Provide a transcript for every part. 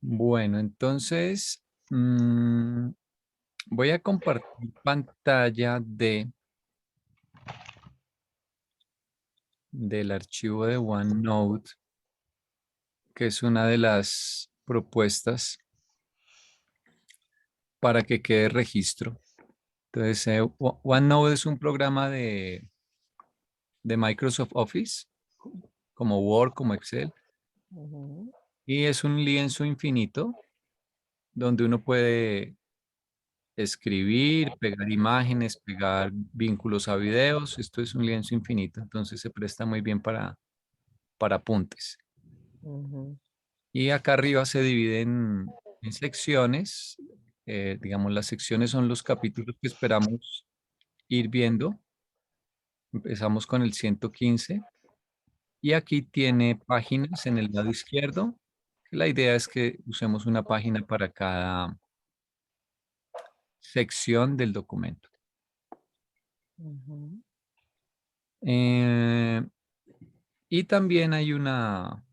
Bueno, entonces voy a compartir pantalla del archivo de OneNote, que es una de las propuestas para que quede registro. Entonces, OneNote es un programa de Microsoft Office, como Word, como Excel, Ujú. y es un lienzo infinito donde uno puede escribir, pegar imágenes, pegar vínculos a videos. Esto es un lienzo infinito, entonces se presta muy bien para apuntes. Ujú. Y acá arriba se divide en secciones. Digamos, las secciones son los capítulos que esperamos ir viendo. Empezamos con el 115 y aquí tiene páginas en el lado izquierdo. La idea es que usemos una página para cada sección del documento. Ujú. Eh, y también hay una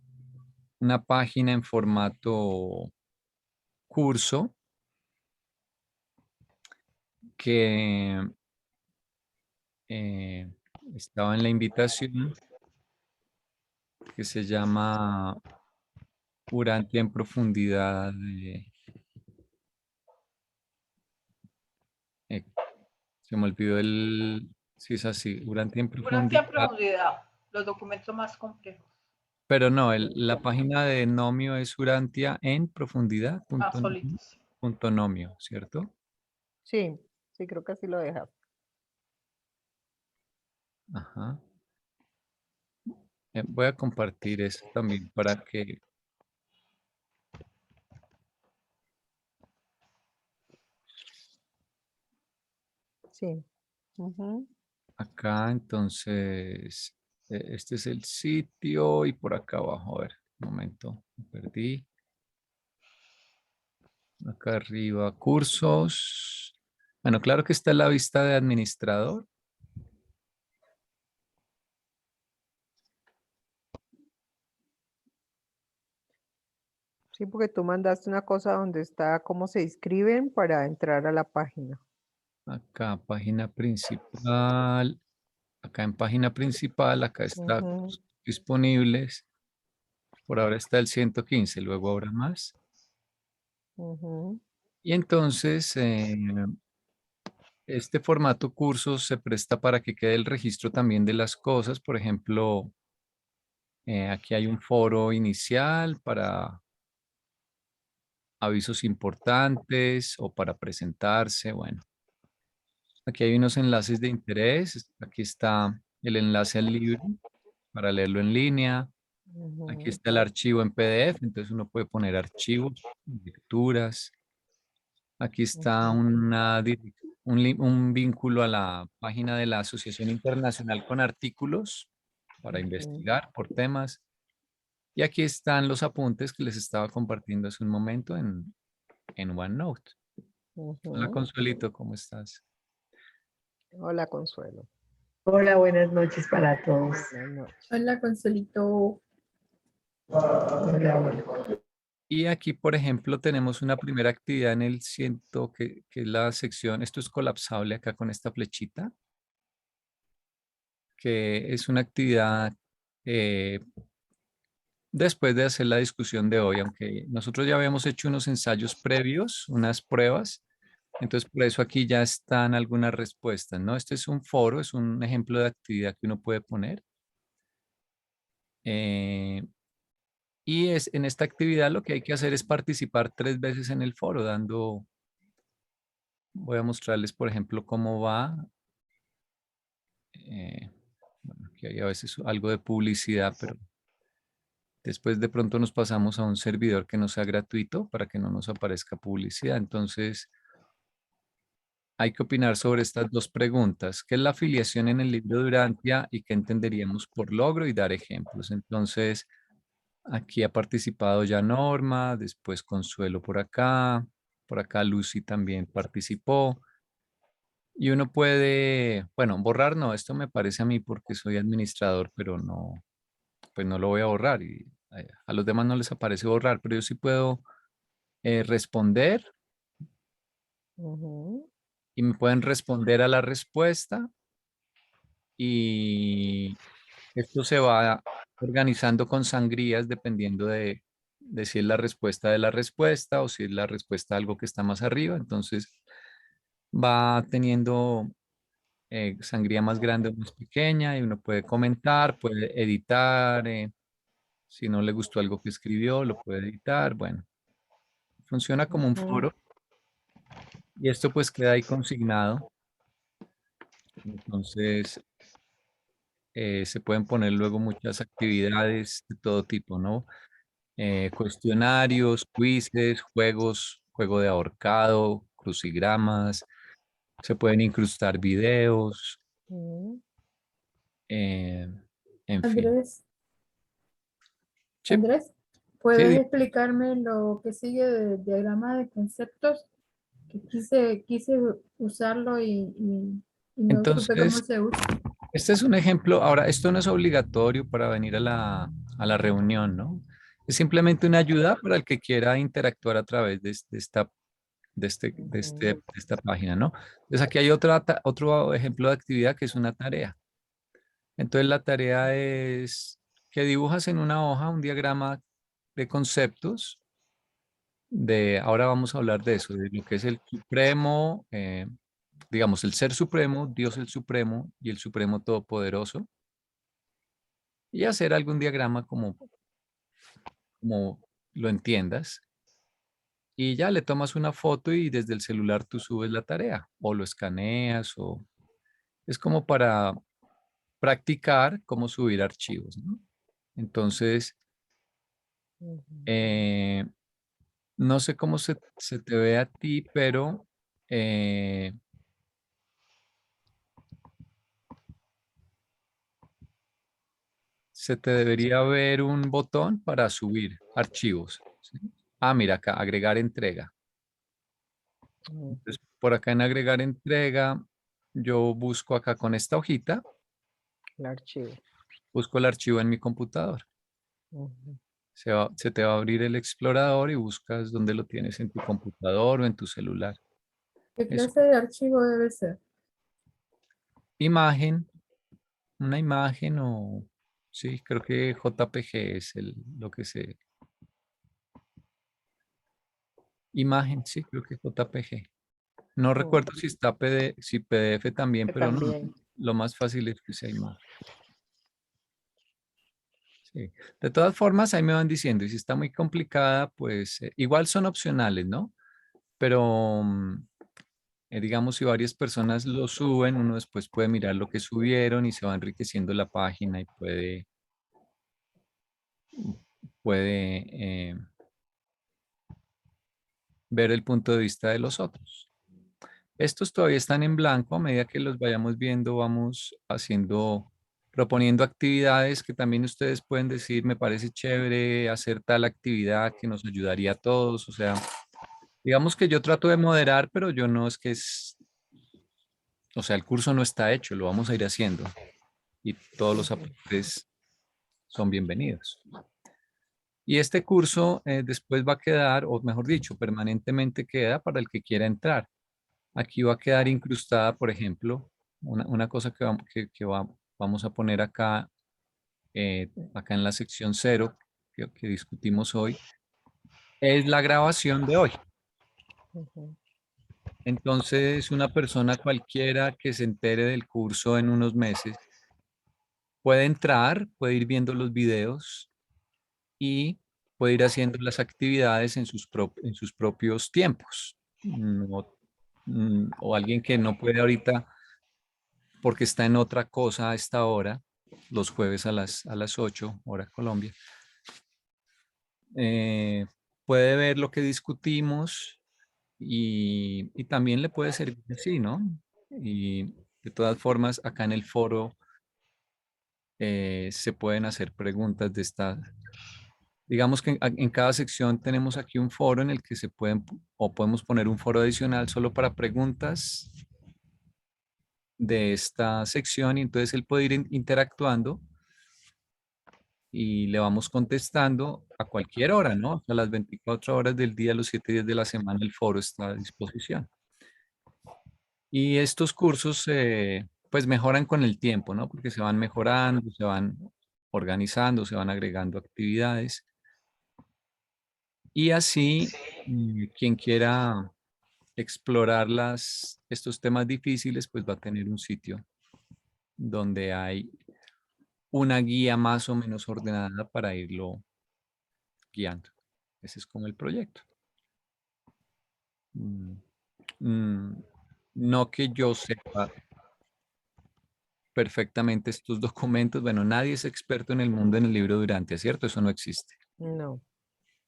página en formato curso que eh, estaba en la invitación, que se llama Urantia en profundidad. Eh, Se me olvidó si es así, Urantia en Durante a profundidad. profundidad, los documentos más complejos. Pero no, la página de Nomio es Urantia en profundidad, Ah, solitos. punto nomio, ¿cierto? Sí, sí, creo que así lo dejas. Ajá. Voy a compartir esto también para que Sí. Ujú. acá, entonces, este es el sitio y por acá abajo, a ver, un momento, me perdí. Acá arriba, cursos. Bueno, claro que está la vista de administrador. Sí, porque tú mandaste una cosa donde está cómo se inscriben para entrar a la página. Acá, página principal. Acá en página principal, acá está Ujú. disponibles. Por ahora está el 115, luego habrá más. Ujú. Y entonces, este formato curso se presta para que quede el registro también de las cosas. Por ejemplo, aquí hay un foro inicial para avisos importantes o para presentarse. Bueno, aquí hay unos enlaces de interés. Aquí está el enlace al libro para leerlo en línea. Aquí Ujú. está el archivo en PDF, entonces uno puede poner archivos, lecturas. Aquí está Ujú. un vínculo a la página de la Asociación Internacional con artículos para Ujú. investigar por temas. Y aquí están los apuntes que les estaba compartiendo hace un momento en OneNote. Hola, Ujú. Consuelito, ¿cómo estás? Hola, Consuelo. Hola, buenas noches para todos. Buenas noches. Hola, Consolito. Hola, hola. Y aquí, por ejemplo, tenemos una primera actividad en el ciento, que es la sección, esto es colapsable acá con esta flechita, que es una actividad eh, después de hacer la discusión de hoy, aunque nosotros ya habíamos hecho unos ensayos previos, unas pruebas, entonces por eso aquí ya están algunas respuestas, ¿no? Este es un foro, es un ejemplo de actividad que uno puede poner. eh, y en esta actividad lo que hay que hacer es participar 3 veces en el foro, voy a mostrarles, por ejemplo, cómo va. Bueno, aquí hay a veces algo de publicidad, pero después de pronto nos pasamos a un servidor que no sea gratuito para que no nos aparezca publicidad. Entonces, hay que opinar sobre estas dos preguntas. ¿Qué es la afiliación en el libro de Urantia y qué entenderíamos por logro? Y dar ejemplos. Entonces, aquí ha participado ya Norma, después Consuelo por acá Lucy también participó. Y uno puede, bueno, borrar no, esto me parece a mí porque soy administrador, pero pues no lo voy a borrar y a los demás no les aparece borrar, pero yo sí puedo responder Ujú. y me pueden responder a la respuesta y esto se va organizando con sangrías dependiendo de si es la respuesta de la respuesta o si es la respuesta a algo que está más arriba. Entonces va teniendo sangría más grande o más pequeña y uno puede comentar, puede editar. Si no le gustó algo que escribió, lo puede editar. Bueno, funciona como un Ujú. foro y esto pues queda ahí consignado. Entonces se pueden poner luego muchas actividades de todo tipo, ¿no? Cuestionarios, quizzes, juegos, juego de ahorcado, crucigramas, se pueden incrustar videos, Ujú. eh, en fin. Andrés, Sí, Andrés, sí, ¿puedes explicarme lo que sigue del diagrama de conceptos? Que quise usarlo y no supe cómo entonces, se usa. este es un ejemplo. Ahora, esto no es obligatorio para venir a la reunión, ¿no? Es simplemente una ayuda para el que quiera interactuar a través de Ujú. esta página, ¿no? Entonces aquí hay otro ejemplo de actividad que es una tarea. Entonces la tarea es que dibujas en una hoja un diagrama de conceptos ahora vamos a hablar de eso, de lo que es el supremo, digamos, el ser supremo, Dios el supremo y el supremo todopoderoso, y hacer algún diagrama como lo entiendas. Y ya le tomas una foto y desde el celular tú subes la tarea o lo escaneas o es como para practicar cómo subir archivos, ¿no? Entonces, Ujú. eh, no sé cómo se te ve a ti, pero eh, se te debería ver un botón para subir archivos. ¿Sí? Ah, mira acá, agregar entrega. Ujú. Entonces, por acá en agregar entrega, yo busco acá con esta hojita, El archivo. busco el archivo en mi computador. Ujú. Se te va a abrir el explorador y buscas dónde lo tienes en tu computador o en tu celular. ¿Qué Es clase de archivo debe ser? imagen, una imagen o sí, creo que JPG es lo que se... Imagen, sí, creo que JPG. No recuerdo Ujú. si está si PDF también, Que pero no, también. lo más fácil es que sea imagen. Sí. De todas formas, ahí me van diciendo, y si está muy complicada, pues igual son opcionales, ¿no? Pero digamos, si varias personas lo suben, uno después puede mirar lo que subieron y se va enriqueciendo la página y puede ver el punto de vista de los otros. Estos todavía están en blanco. A medida que los vayamos viendo, vamos proponiendo actividades que también ustedes pueden decir, me parece chévere hacer tal actividad que nos ayudaría a todos. O sea, digamos que yo trato de moderar, pero yo no es que o sea, el curso no está hecho, lo vamos a ir haciendo y todos los Ujú. aportes son bienvenidos. Y este curso después va a quedar, o mejor dicho, permanentemente queda para el que quiera entrar. Aquí va a quedar incrustada, por ejemplo, una cosa vamos a poner acá en la sección 0 que discutimos hoy, es la grabación de hoy. Ujú. Entonces, una persona cualquiera que se entere del curso en unos meses puede entrar, puede ir viendo los videos y puede ir haciendo las actividades en sus propios tiempos. O alguien que no puede ahorita porque está en otra cosa a esta hora, los jueves a las 8, hora Colombia. Eh, Puede ver lo que discutimos y también le puede servir así, ¿no? Y de todas formas, acá en el foro se pueden hacer preguntas de esta. Digamos que en cada sección tenemos aquí un foro en el que o podemos poner un foro adicional solo para preguntas de esta sección y entonces él puede ir interactuando y le vamos contestando a cualquier hora, ¿no? A las 24 horas del día, los 7 días de la semana, el foro está a disposición. Y estos cursos, pues, mejoran con el tiempo, ¿no? Porque se van mejorando, se van organizando, se van agregando actividades. Y así, quien quiera explorar estos temas difíciles, pues va a tener un sitio donde hay una guía más o menos ordenada para irlo guiando. Ese es como el proyecto. Mm, mm, No que yo sepa perfectamente estos documentos. Bueno, nadie es experto en el mundo en el libro Durantia, ¿cierto? Eso no existe. No.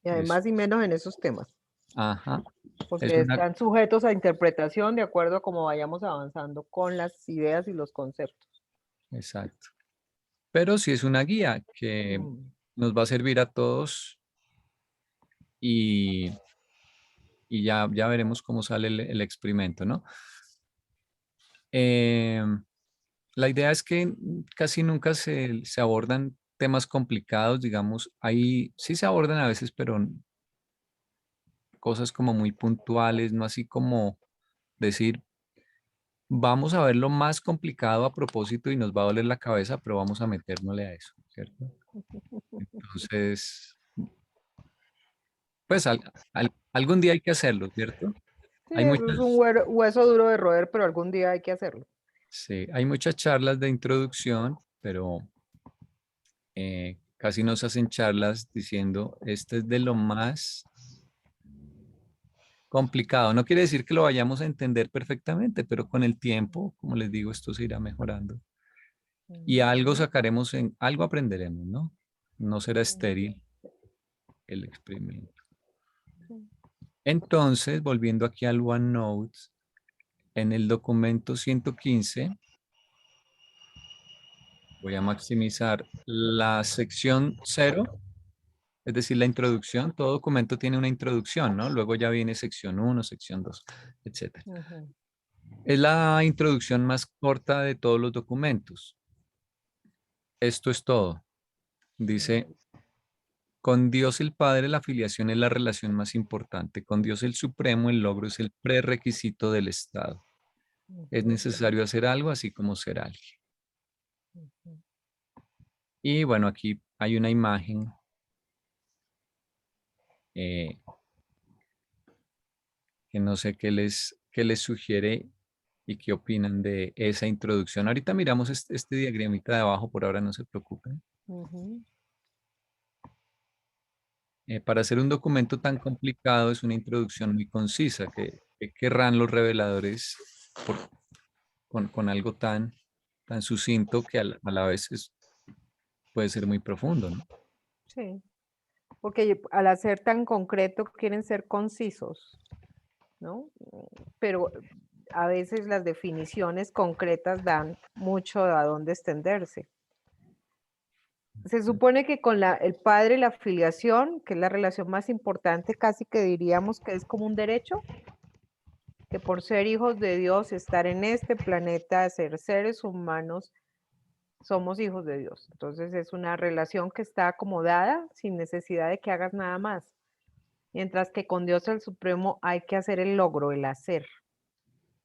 Y Es, además y menos en esos temas, ajá. Es porque una, están sujetos a interpretación de acuerdo a cómo vayamos avanzando con las ideas y los conceptos. exacto. Pero sí es una guía que Mm. nos va a servir a todos y, y ya veremos cómo sale el experimento, ¿no? Em, la idea es que casi nunca se abordan temas complicados, digamos, ahí sí se abordan a veces, pero cosas como muy puntuales, no así como decir, vamos a ver lo más complicado a propósito y nos va a doler la cabeza, pero vamos a metérnosle a eso, ¿cierto? Entonces, pues algún día hay que hacerlo, ¿cierto? Sí, Hay eso es un muchas, hueso duro de roer, pero algún día hay que hacerlo. sí, hay muchas charlas de introducción, pero casi nos hacen charlas diciendo, este es de lo más complicado. No quiere decir que lo vayamos a entender perfectamente, pero con el tiempo, como les digo, esto se irá mejorando. Y algo sacaremos, algo aprenderemos, ¿no? No será estéril el experimento. Entonces, volviendo aquí al OneNote, en el documento 115, voy a maximizar la sección 0, es decir, la introducción. Todo documento tiene una introducción, ¿no? Luego ya viene sección 1, sección 2, etcétera. Ujú. Es la introducción más corta de todos los documentos. Esto es todo. Dice, con Dios el Padre la filiación es la relación más importante. Con Dios el Supremo el logro es el prerequisito del Estado. Es necesario hacer algo así como ser alguien. Y bueno, aquí hay una imagen eh, que no sé qué les sugiere y qué opinan de esa introducción. Ahorita miramos este diagramita de abajo, por ahora no se preocupen. Ujú. Para hacer un documento tan complicado es una introducción muy concisa. ¿Qué querrán los reveladores con algo tan sucinto que a la vez puede ser muy profundo, ¿no? Sí, porque al hacer tan concreto quieren ser concisos, ¿no? Pero a veces las definiciones concretas dan mucho a dónde extenderse. Se supone que con el padre la filiación, que es la relación más importante, casi que diríamos que es como un derecho, que por ser hijos de Dios, estar en este planeta, ser seres humanos, somos hijos de Dios. Entonces es una relación que está acomodada sin necesidad de que hagas nada más. Mientras que con Dios el Supremo hay que hacer el logro, el hacer.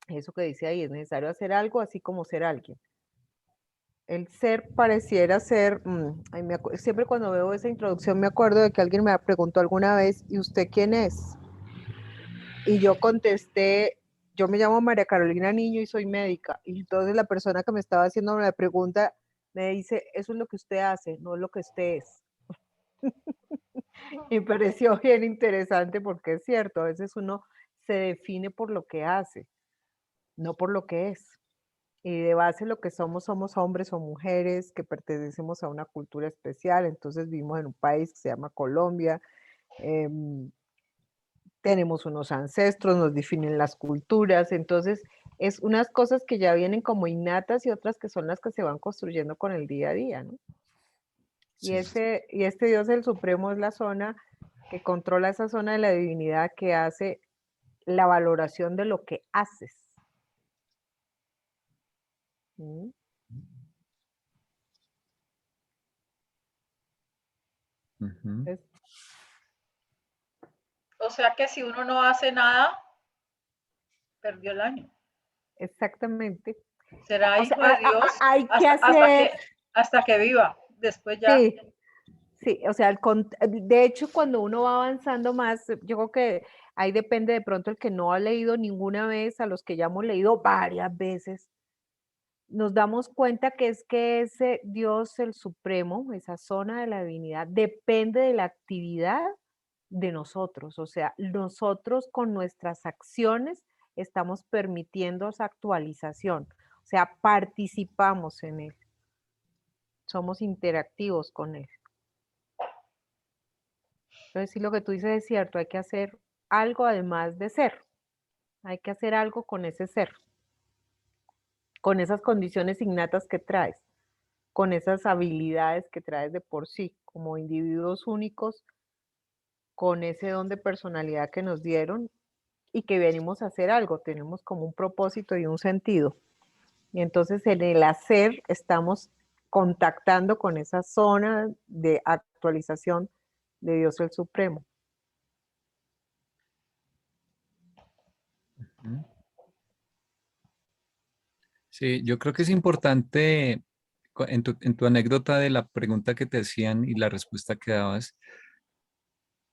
Eso que dice ahí, es necesario hacer algo así como ser alguien. El ser pareciera ser, siempre cuando veo esa introducción me acuerdo de que alguien me preguntó alguna vez, ¿y usted quién es? Y yo contesté, yo me llamo María Carolina Niño y soy médica. Y entonces la persona que me estaba haciendo la pregunta me dice, eso es lo que usted hace, no es lo que usted es. Y me pareció bien interesante porque es cierto, a veces uno se define por lo que hace, no por lo que es. Y de base lo que somos, somos hombres o mujeres que pertenecemos a una cultura especial. Entonces vivimos en un país que se llama Colombia. Tenemos unos ancestros, nos definen las culturas. Entonces es unas cosas que ya vienen como innatas y otras que son las que se van construyendo con el día a día, ¿no? Y Sí. este Dios el Supremo es la zona que controla esa zona de la divinidad que hace la valoración de lo que haces. ¿Mm? Ujú. Es- O sea que si uno no hace nada, perdió el año. Exactamente. Será O sea, hijo de Dios hay que hasta hacer, hasta que viva. Después ya. sí, sí, o sea, de hecho, cuando uno va avanzando más, yo creo que ahí depende de pronto el que no ha leído ninguna vez, a los que ya hemos leído varias veces, nos damos cuenta que ese Dios, el Supremo, esa zona de la divinidad, depende de la actividad de nosotros. O sea, nosotros con nuestras acciones estamos permitiendo esa actualización. O sea, participamos en él, somos interactivos con él. Entonces, sí, lo que tú dices es cierto, hay que hacer algo además de ser. Hay que hacer algo con ese ser, con esas condiciones innatas que traes, con esas habilidades que traes de por sí, como individuos únicos, con ese don de personalidad que nos dieron y que venimos a hacer algo, tenemos como un propósito y un sentido. Y entonces en el hacer estamos contactando con esa zona de actualización de Dios el Supremo. Ujú. Sí, yo creo que es importante en tu anécdota de la pregunta que te hacían y la respuesta que dabas,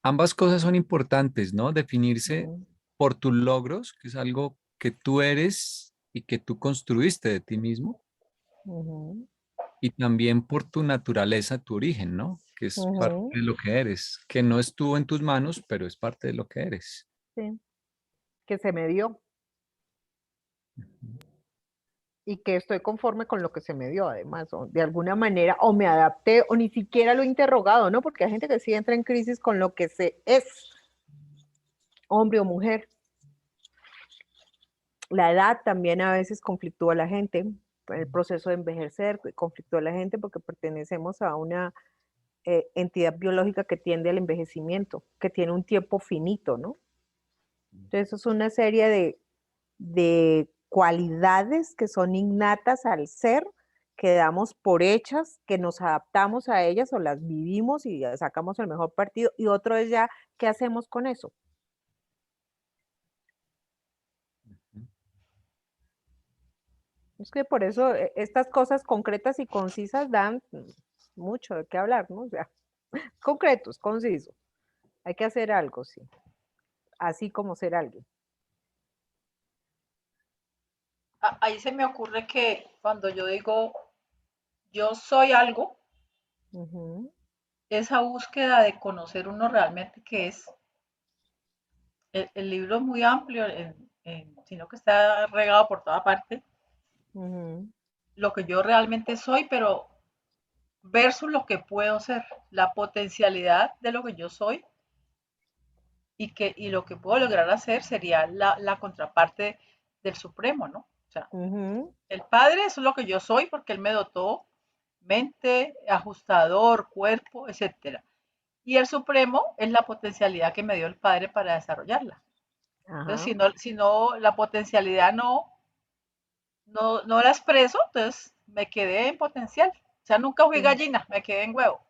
ambas cosas son importantes, ¿no? Definirse Ujú, por tus logros, que es algo que tú eres y que tú construiste de ti mismo, ujú, y también por tu naturaleza, tu origen, ¿no? Que es parte ujú, de lo que eres, que no estuvo en tus manos, pero es parte de lo que eres. sí, que se me dio y que estoy conforme con lo que se me dio además, o de alguna manera, o me adapté, o ni siquiera lo he interrogado, ¿no? Porque hay gente que sí entra en crisis con lo que se es, hombre o mujer. La edad también a veces conflictúa a la gente, el proceso de envejecer conflictúa a la gente porque pertenecemos a una entidad biológica que tiende al envejecimiento, que tiene un tiempo finito, ¿no? Entonces, eso es una serie de cualidades que son innatas al ser, que damos por hechas, que nos adaptamos a ellas o las vivimos y sacamos el mejor partido. Y otro es ya, ¿qué hacemos con eso? Es que por eso estas cosas concretas y concisas dan mucho de qué hablar, ¿no? O sea, concretos, concisos. Hay que hacer algo, sí. Así como ser alguien. Ahí se me ocurre que cuando yo digo yo soy algo, Ujú, esa búsqueda de conocer uno realmente qué es. El libro es muy amplio, sino que está regado por toda parte, ujú, lo que yo realmente soy, pero versus lo que puedo ser, la potencialidad de lo que yo soy y lo que puedo lograr hacer sería la contraparte del Supremo, ¿no? O sea, ujú, el Padre es lo que yo soy porque Él me dotó mente, ajustador, cuerpo, etcétera. Y el Supremo es la potencialidad que me dio el Padre para desarrollarla. Entonces, ajá, si no la potencialidad no la expreso, entonces me quedé en potencial. O sea, nunca fui sí, gallina, me quedé en huevo.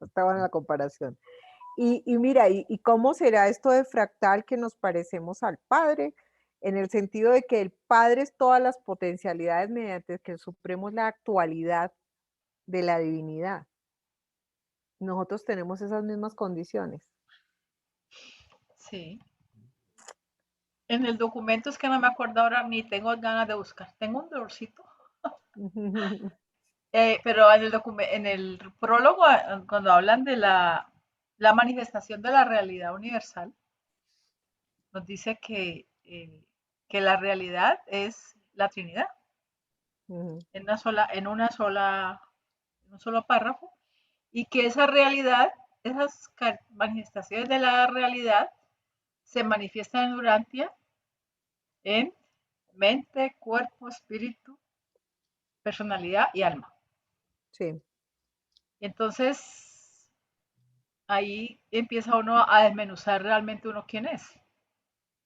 está buena la comparación. Y mira, ¿y cómo será esto de fractal que nos parecemos al Padre? En el sentido de que el Padre es todas las potencialidades mediante que el Supremo es la actualidad de la divinidad. Nosotros tenemos esas mismas condiciones. Sí. En el documento es que no me acuerdo ahora, ni tengo ganas de buscar. Tengo un dolorcito. Pero en el prólogo, cuando hablan de la manifestación de la realidad universal, nos dice que la realidad es la Trinidad, Ujú, en un solo párrafo, y que esa realidad, esas manifestaciones de la realidad se manifiestan en Urantia en mente, cuerpo, espíritu, personalidad y alma. sí. Entonces, ahí empieza uno a desmenuzar realmente uno quién es.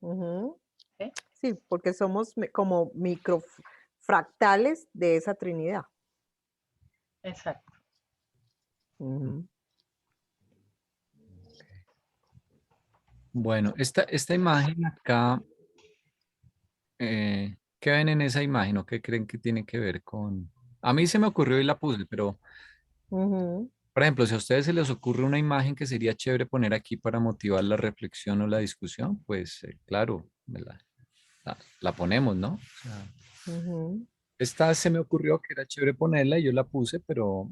Ujú. ¿Sí? Sí, porque somos como microfractales de esa Trinidad. Exacto. Ujú. Bueno, esta imagen acá, ¿qué ven en esa imagen o qué creen que tiene que ver con? A mí se me ocurrió y la puse, pero Ujú, por ejemplo, si a ustedes se les ocurre una imagen que sería chévere poner aquí para motivar la reflexión o la discusión, pues claro, la ponemos, ¿no? O sea, ujú. esta se me ocurrió que era chévere ponerla y yo la puse, pero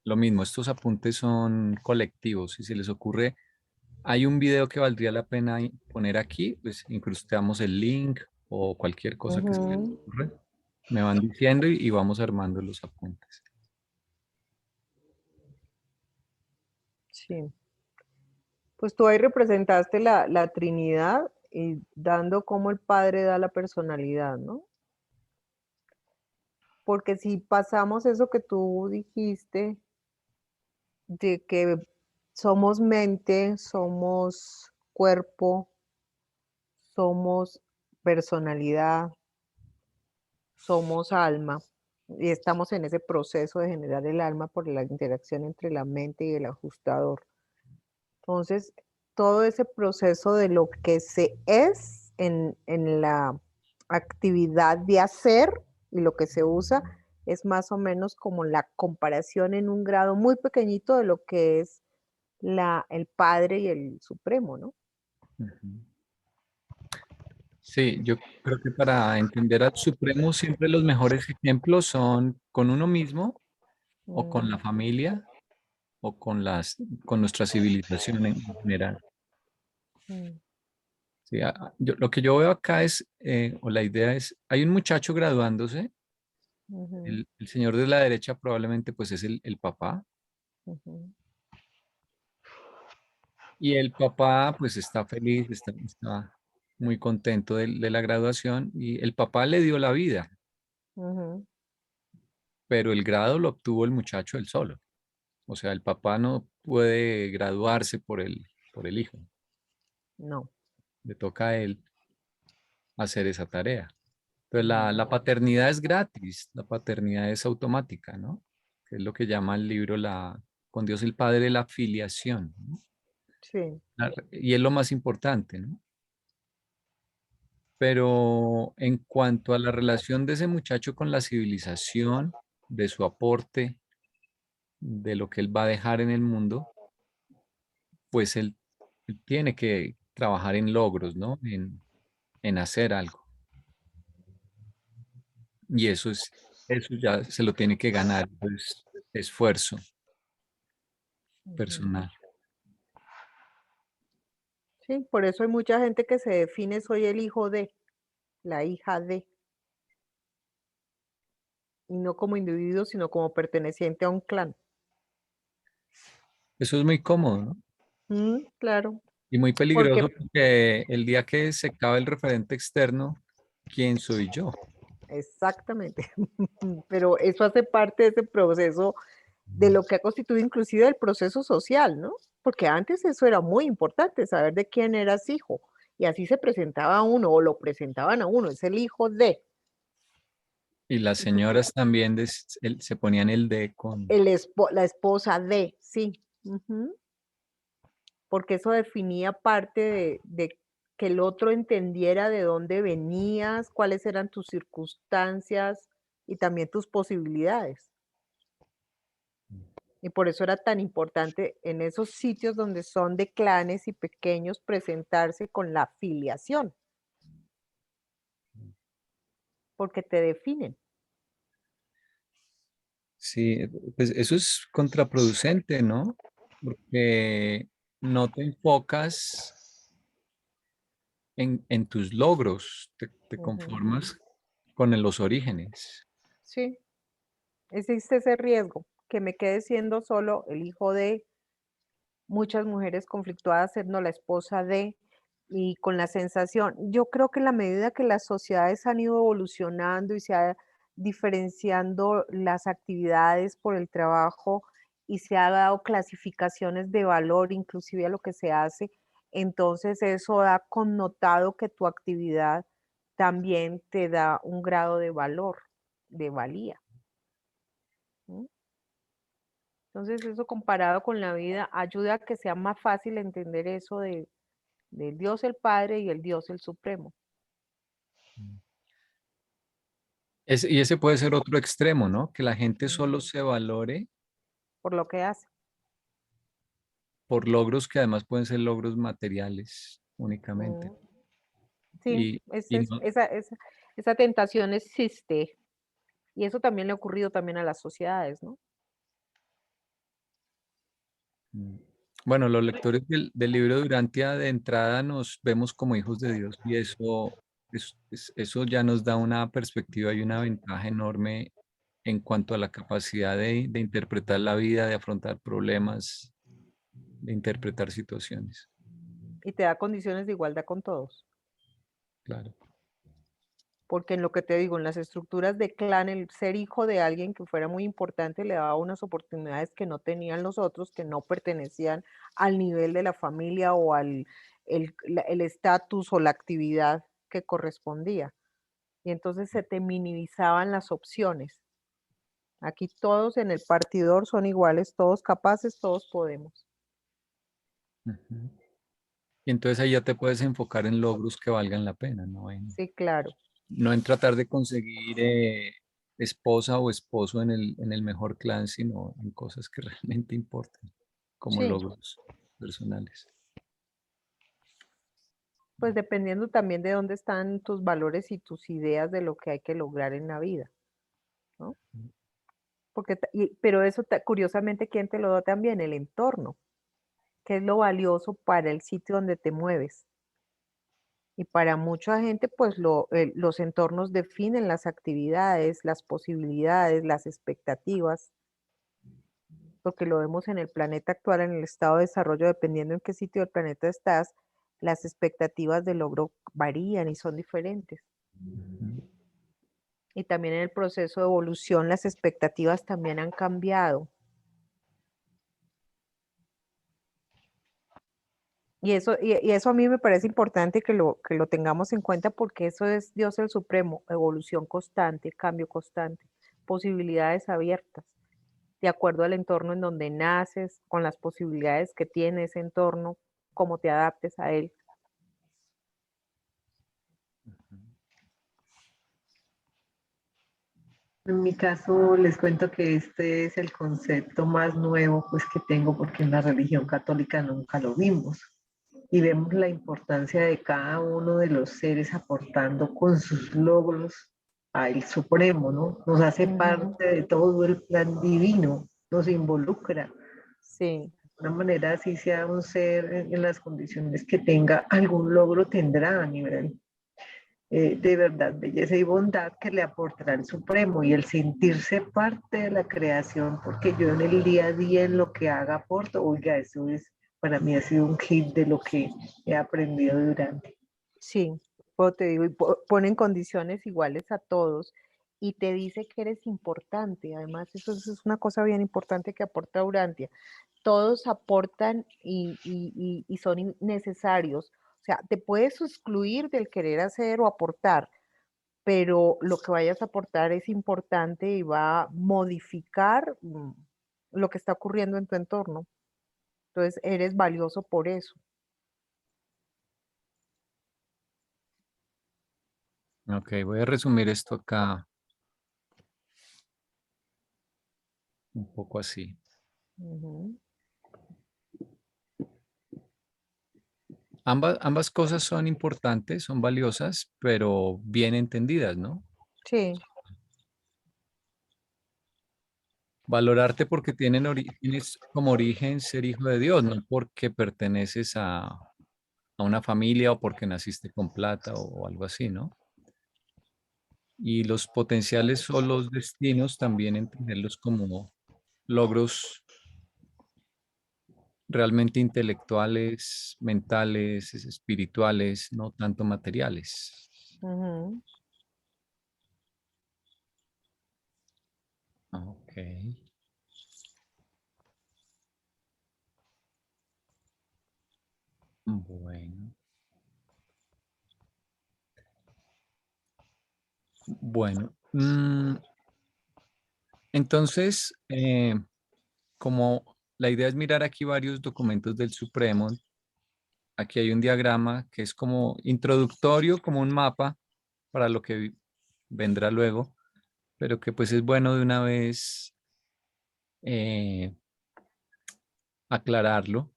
lo mismo, estos apuntes son colectivos. Si se les ocurre, hay un video que valdría la pena poner aquí, pues incrustamos el link o cualquier cosa que se les Ujú, ocurra. Me van diciendo y vamos armando los apuntes. sí. Pues tú ahí representaste la Trinidad y dando cómo el Padre da la personalidad, ¿no? Porque si pasamos eso que tú dijiste, de que somos mente, somos cuerpo, somos personalidad, somos alma, y estamos en ese proceso de generar el alma por la interacción entre la mente y el ajustador. Entonces, todo ese proceso de lo que se es en la actividad de hacer y lo que se usa es más o menos como la comparación en un grado muy pequeñito de lo que es el Padre y el Supremo, ¿no? Ujú. Sí, yo creo que para entender al Supremo siempre los mejores ejemplos son con uno mismo o con la Mm, familia o con nuestra civilización en general. mm, Sí, lo que yo veo acá es, o la idea es, hay un muchacho graduándose, ujú, el señor de la derecha probablemente pues es el papá, ujú, y el papá pues está feliz, está muy contento de la graduación, y el papá le dio la vida, ujú. pero el grado lo obtuvo el muchacho él solo. O sea, el papá no puede graduarse por el hijo, No. le toca a él hacer esa tarea. Entonces, la Mm, paternidad es gratis, la paternidad es automática, ¿no? Que es lo que llama el libro con Dios el Padre, la filiación, ¿no? sí. Y es lo más importante, ¿no? Pero en cuanto a la relación de ese muchacho con la civilización, de su aporte, de lo que él va a dejar en el mundo, pues él tiene que trabajar en logros, ¿no? En hacer algo. Y eso ya se lo tiene que ganar, pues, esfuerzo Ujú. personal. Sí, por eso hay mucha gente que se define, soy el hijo de, la hija de, y no como individuo, sino como perteneciente a un clan. Eso es muy cómodo, ¿no? Claro, Y muy porque peligroso porque el día que se acabe el referente externo, ¿quién soy yo? exactamente, pero eso hace parte de ese proceso de lo que ha constituido inclusive el proceso social, ¿no? Porque antes eso era muy importante, saber de quién eras hijo, y así se presentaba a uno o lo presentaban a uno, es el hijo de, Y las y tú señoras también se ponían el de con... la esposa de, sí, ujú, porque eso definía parte de que el otro entendiera de dónde venías, cuáles eran tus circunstancias y también tus posibilidades. Y por eso era tan importante en esos sitios donde son de clanes y pequeños presentarse con la filiación, porque te definen. Sí, pues eso es contraproducente, ¿no? Porque no te enfocas en tus logros, te Ujú. conformas con los orígenes. Sí, existe ese riesgo, que me quede siendo solo el hijo de muchas mujeres conflictuadas, siendo la esposa de, y con la sensación, yo creo que en la medida que las sociedades han ido evolucionando y se ha diferenciando las actividades por el trabajo y se ha dado clasificaciones de valor inclusive a lo que se hace, entonces eso ha connotado que tu actividad también te da un grado de valor, de valía. ¿Mm? Entonces eso comparado con la vida ayuda a que sea más fácil entender eso del Dios el Padre y el Dios el Supremo. Y ese puede ser otro extremo, ¿no? Que la gente solo se valore Por lo que hace. por logros que además pueden ser logros materiales únicamente. Mm, Sí, Y, y no- esa tentación existe. Y eso también le ha ocurrido también a las sociedades, ¿no? Mm. Bueno, los lectores del libro de Durantia de entrada nos vemos como hijos de Dios y eso ya nos da una perspectiva y una ventaja enorme en cuanto a la capacidad de interpretar la vida, de afrontar problemas, de interpretar situaciones. Y te da condiciones de igualdad con todos. Claro. Porque en lo que te digo, en las estructuras de clan, el ser hijo de alguien que fuera muy importante le daba unas oportunidades que no tenían los otros, que no pertenecían al nivel de la familia o al el estatus o la actividad que correspondía. Y entonces se te minimizaban las opciones. Aquí todos en el partidor son iguales, todos capaces, todos podemos. Ujú. Y entonces ahí ya te puedes enfocar en logros que valgan la pena, Sí, claro. no en tratar de conseguir esposa o esposo en el mejor clan, sino en cosas que realmente importan, como Sí, logros personales. pues dependiendo también de dónde están tus valores y tus ideas de lo que hay que lograr en la vida, ¿no? Porque, pero eso curiosamente, ¿quién te lo da también? El entorno, que es lo valioso para el sitio donde te mueves. Y para mucha gente, pues los entornos definen las actividades, las posibilidades, las expectativas, porque lo vemos en el planeta actual, en el estado de desarrollo, dependiendo en qué sitio del planeta estás, las expectativas de logro varían y son diferentes. Ujú. Y también en el proceso de evolución, las expectativas también han cambiado. Y eso a mí me parece importante que lo tengamos en cuenta porque eso es Dios el Supremo, evolución constante, cambio constante, posibilidades abiertas, de acuerdo al entorno en donde naces, con las posibilidades que tiene ese entorno, cómo te adaptes a él. En mi caso, les cuento que este es el concepto más nuevo pues, que tengo porque en la religión católica nunca lo vimos. Y vemos la importancia de cada uno de los seres aportando con sus logros al Supremo, ¿no? Nos hace Ujú, parte de todo el plan divino, nos involucra. sí, De una manera, así sea un ser en las condiciones que tenga, algún logro tendrá a nivel de verdad, belleza y bondad que le aportará el Supremo y el sentirse parte de la creación, porque yo en el día a día, en lo que haga, aporto, oiga, eso es, para mí ha sido un hit de lo que he aprendido durante. sí, como te digo, y ponen condiciones iguales a todos y te dice que eres importante. Además, eso es una cosa bien importante que aporta Urantia. Todos aportan y son necesarios. O sea, te puedes excluir del querer hacer o aportar, pero lo que vayas a aportar es importante y va a modificar lo que está ocurriendo en tu entorno. Entonces, eres valioso por eso. Ok, voy a resumir esto acá un poco así. Ujú. Ambas cosas son importantes, son valiosas, pero bien entendidas, ¿no? Sí, Valorarte porque tienes como origen ser hijo de Dios, no porque perteneces a una familia o porque naciste con plata o algo así, ¿no? Y los potenciales o los destinos también entenderlos como logros realmente intelectuales, mentales, espirituales, no tanto materiales. ujú, Ok. Bueno. Bueno. Entonces, como la idea es mirar aquí varios documentos del Supremo, aquí hay un diagrama que es como introductorio, como un mapa para lo que vendrá luego, pero que pues es bueno de una vez eh, aclararlo,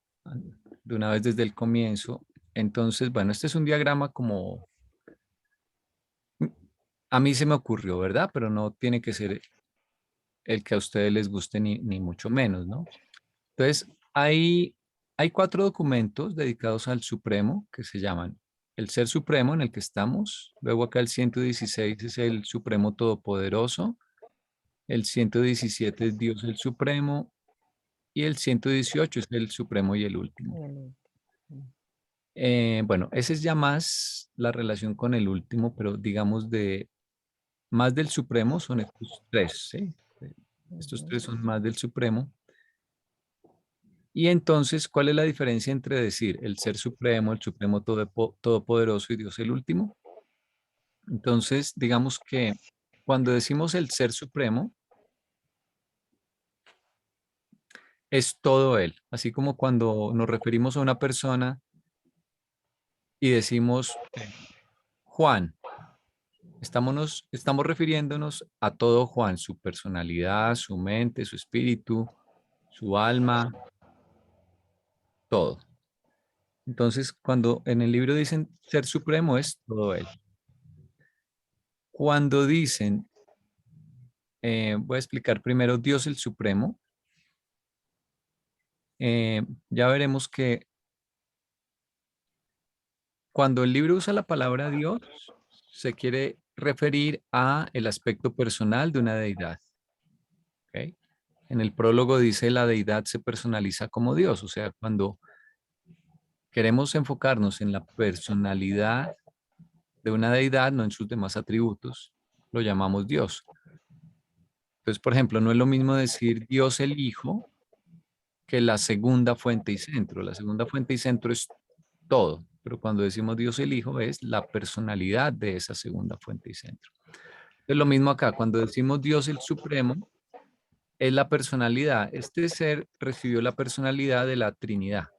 de una vez desde el comienzo. Entonces, bueno, este es un diagrama como a mí se me ocurrió, ¿verdad? Pero no tiene que ser el que a ustedes les guste ni mucho menos, ¿no? Entonces, hay 4 documentos dedicados al Supremo que se llaman el Ser Supremo en el que estamos. Luego acá el 116 es el Supremo Todopoderoso. El 117 es Dios el Supremo. Y el 118 es el Supremo y el último. Bueno, ese es ya más la relación con el último, pero digamos más del Supremo son estos 3, ¿sí? Estos 3 son más del Supremo. Y entonces, ¿cuál es la diferencia entre decir el Ser Supremo, el Supremo Todopoderoso y Dios el último? Entonces, digamos que cuando decimos el Ser Supremo, es todo Él. Así como cuando nos referimos a una persona y decimos Juan, estamos refiriéndonos a todo Juan, su personalidad, su mente, su espíritu, su alma, todo. Entonces, cuando en el libro dicen Ser Supremo, es todo Él. Cuando dicen, voy a explicar primero Dios el Supremo, ya veremos que cuando el libro usa la palabra Dios, se quiere referir a el aspecto personal de una deidad. ¿Ok? En el prólogo dice la deidad se personaliza como Dios, o sea, cuando queremos enfocarnos en la personalidad de una deidad, no en sus demás atributos, lo llamamos Dios. Entonces, por ejemplo, no es lo mismo decir Dios el Hijo que la segunda fuente y centro. La segunda fuente y centro es todo, pero cuando decimos Dios el Hijo es la personalidad de esa segunda fuente y centro. Es lo mismo acá, cuando decimos Dios el Supremo, es la personalidad. Este ser recibió la personalidad de la Trinidad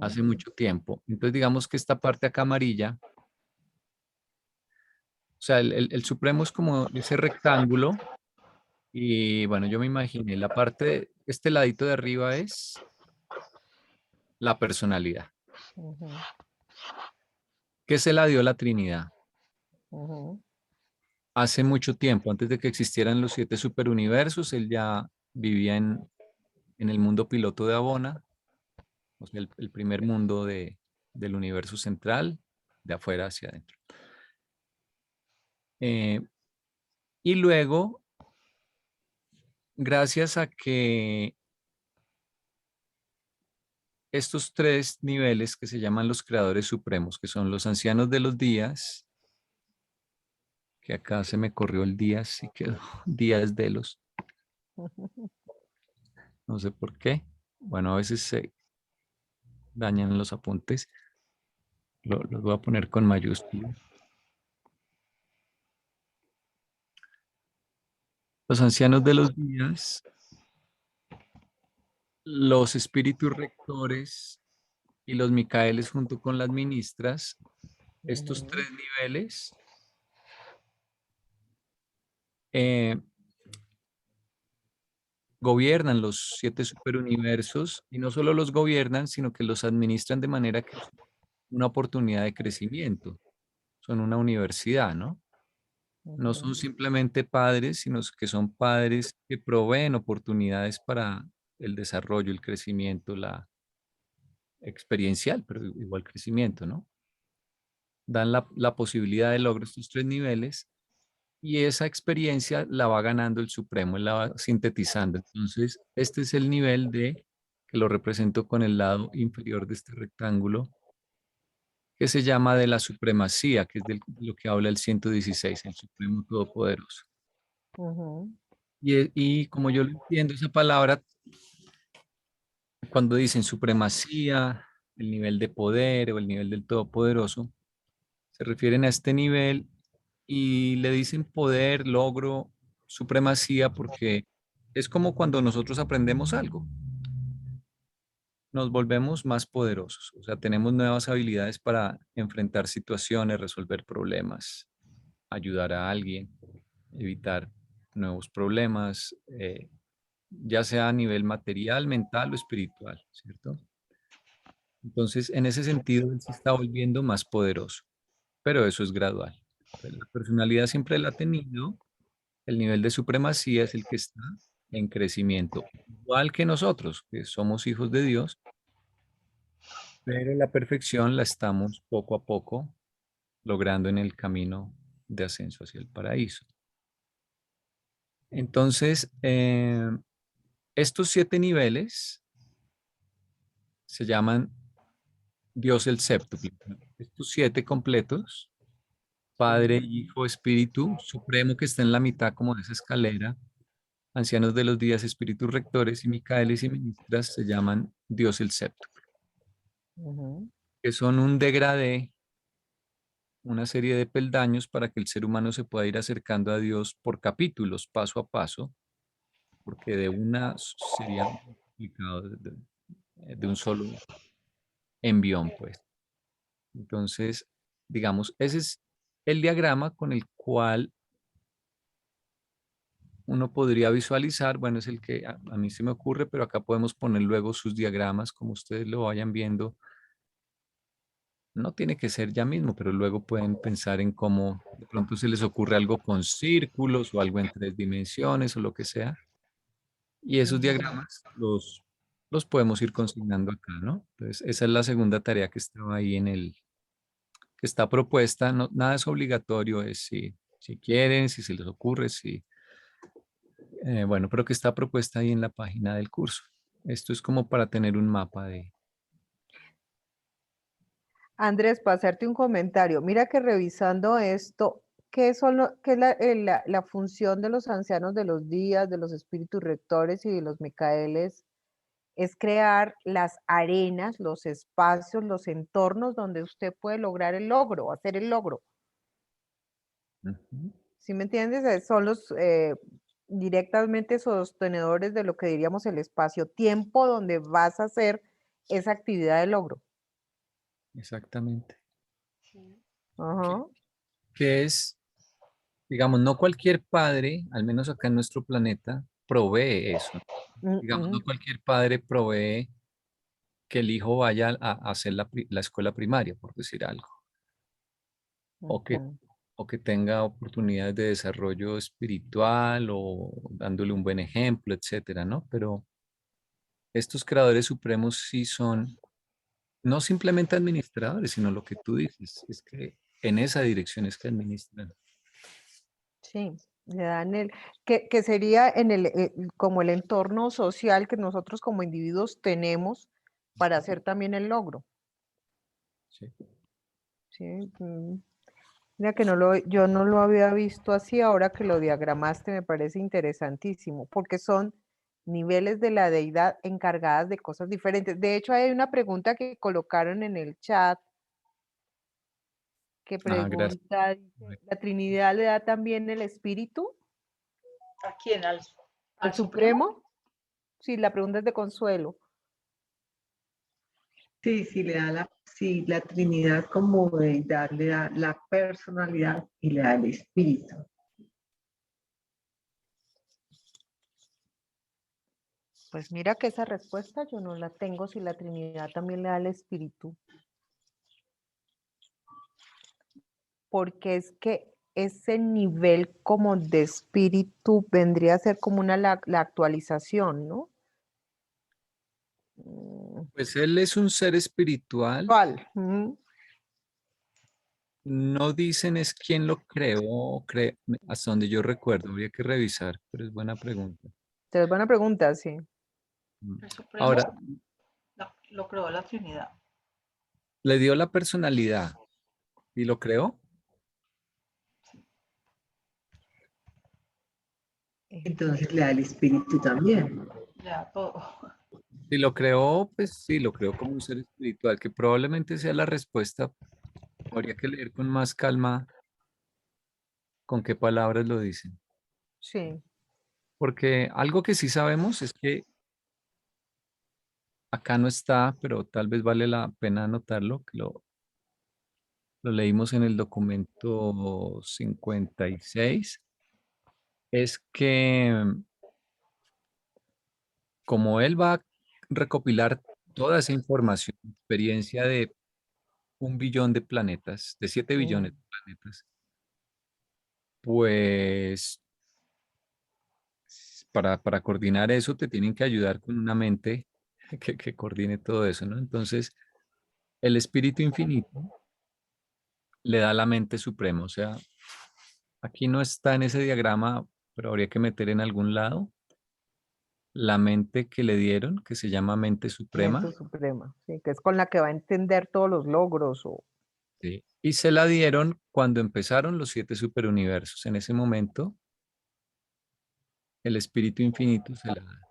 hace mucho tiempo. Entonces digamos que esta parte acá amarilla, o sea, el Supremo es como ese rectángulo y bueno, yo me imaginé la parte, este ladito de arriba es la personalidad. ¿Qué se la dio la Trinidad? Hace mucho tiempo, antes de que existieran los 7 superuniversos, él ya vivía en el mundo piloto de Abona, o sea, el primer mundo del universo central, de afuera hacia adentro. Y luego, gracias a que estos 3 niveles que se llaman los creadores supremos, que son los ancianos de los días, que acá se me corrió el día, sí quedó días de los, no sé por qué. Bueno, a veces se dañan los apuntes. Los voy a poner con mayúsculas. Los ancianos de los días, los espíritus rectores y los micaeles junto con las ministras, estos 3 niveles gobiernan los 7 superuniversos y no solo los gobiernan, sino que los administran de manera que es una oportunidad de crecimiento. Son una universidad, ¿no? No son simplemente padres, sino que son padres que proveen oportunidades para el desarrollo, el crecimiento, la experiencial, pero igual crecimiento, ¿no? Dan la posibilidad de lograr estos 3 niveles y esa experiencia la va ganando el Supremo, él la va sintetizando. Entonces, este es el nivel que lo represento con el lado inferior de este rectángulo, que se llama de la supremacía, que es de lo que habla el 116, el Supremo Todopoderoso. Y como yo lo entiendo, esa palabra, cuando dicen supremacía, el nivel de poder o el nivel del Todopoderoso, se refieren a este nivel y le dicen poder, logro, supremacía, porque es como cuando nosotros aprendemos algo. nos volvemos más poderosos. O sea, tenemos nuevas habilidades para enfrentar situaciones, resolver problemas, ayudar a alguien, evitar nuevos problemas, ya sea a nivel material, mental o espiritual, ¿cierto? Entonces, en ese sentido, él se está volviendo más poderoso, pero eso es gradual. Entonces, la personalidad siempre la ha tenido, el nivel de supremacía es el que está en crecimiento, igual que nosotros, que somos hijos de Dios, pero la perfección la estamos poco a poco logrando en el camino de ascenso hacia el paraíso. Entonces, estos 7 niveles se llaman Dios el séptuple. Estos 7 completos, Padre, Hijo, Espíritu Supremo que está en la mitad como de esa escalera, ancianos de los días, espíritus rectores y Micaeles y ministras se llaman Dios el séptuple, Ujú. que son un degradé, una serie de peldaños para que el ser humano se pueda ir acercando a Dios por capítulos, paso a paso, porque de una sería muy complicado de un solo envión, pues. Entonces, digamos, ese es el diagrama con el cual uno podría visualizar, bueno, es el que a mí se me ocurre, pero acá podemos poner luego sus diagramas como ustedes lo vayan viendo. No tiene que ser ya mismo, pero luego pueden pensar en cómo de pronto se les ocurre algo con círculos o algo en 3 dimensiones o lo que sea. Y esos diagramas los podemos ir consignando acá, ¿no? Entonces, esa es la segunda tarea que estaba ahí que está propuesta. No, nada es obligatorio, es si quieren, si se les ocurre, si, bueno, pero que está propuesta ahí en la página del curso. Esto es como para tener un mapa de... Andrés, para hacerte un comentario, mira que revisando esto, qué es la función de los ancianos de los días, de los espíritus rectores y de los Micaeles? Es crear las arenas, los espacios, los entornos donde usted puede lograr el logro, hacer el logro. Ujú. ¿Sí me entiendes? Son los directamente sostenedores de lo que diríamos el espacio-tiempo donde vas a hacer esa actividad de logro. Exactamente. Ajá. Que es, digamos, no cualquier padre, al menos acá en nuestro planeta, provee eso. Mm, Digamos, mm, no cualquier padre provee que el hijo vaya a hacer la escuela primaria, por decir algo, o que, ujú. o que tenga oportunidades de desarrollo espiritual o dándole un buen ejemplo, etcétera, ¿no? Pero estos creadores supremos sí son no simplemente administradores, sino lo que tú dices, es que en esa dirección es que administran. Sí, le dan que sería como el entorno social que nosotros como individuos tenemos para hacer también el logro. Sí. Sí, mira que yo no lo había visto así, ahora que lo diagramaste me parece interesantísimo, porque son niveles de la deidad encargadas de cosas diferentes. De hecho, hay una pregunta que colocaron en el chat que Ah, gracias. pregunta, dice, ¿la Trinidad le da también el espíritu ¿A quién? al ¿Al Supremo? Supremo? Sí, la pregunta es de Consuelo. Sí, sí, la Trinidad como deidad le da la personalidad y le da el espíritu. Pues mira que esa respuesta yo no la tengo si la Trinidad también le da el espíritu. Porque es que ese nivel como de espíritu vendría a ser como la actualización, ¿no? Pues él es un ser espiritual. ¿Cuál? No dicen es quién lo creó, hasta donde yo recuerdo, habría que revisar, pero es buena pregunta. Te buena pregunta, sí. Mm. El Supremo Ahora, lo creó la Trinidad. le dio la personalidad y lo creó. Entonces le da el espíritu también. Ya todo. Si lo creó, pues sí, lo creó como un ser espiritual, que probablemente sea la respuesta. Habría que leer con más calma con qué palabras lo dicen. Sí. Porque algo que sí sabemos es que acá no está, pero tal vez vale la pena anotarlo, que lo leímos en el documento 56, es que como él va a recopilar toda esa información, experiencia de 1 billón de planetas, de 7 billones de planetas, pues para coordinar eso te tienen que ayudar con una mente que coordine todo eso, ¿no? Entonces, el espíritu infinito le da la mente suprema, o sea, aquí no está en ese diagrama, pero habría que meter en algún lado la mente que le dieron, que se llama mente suprema, Mente suprema, sí, que es con la que va a entender todos los logros. ¿sí? Y se la dieron cuando empezaron los 7 superuniversos. En ese momento, el espíritu infinito se la da.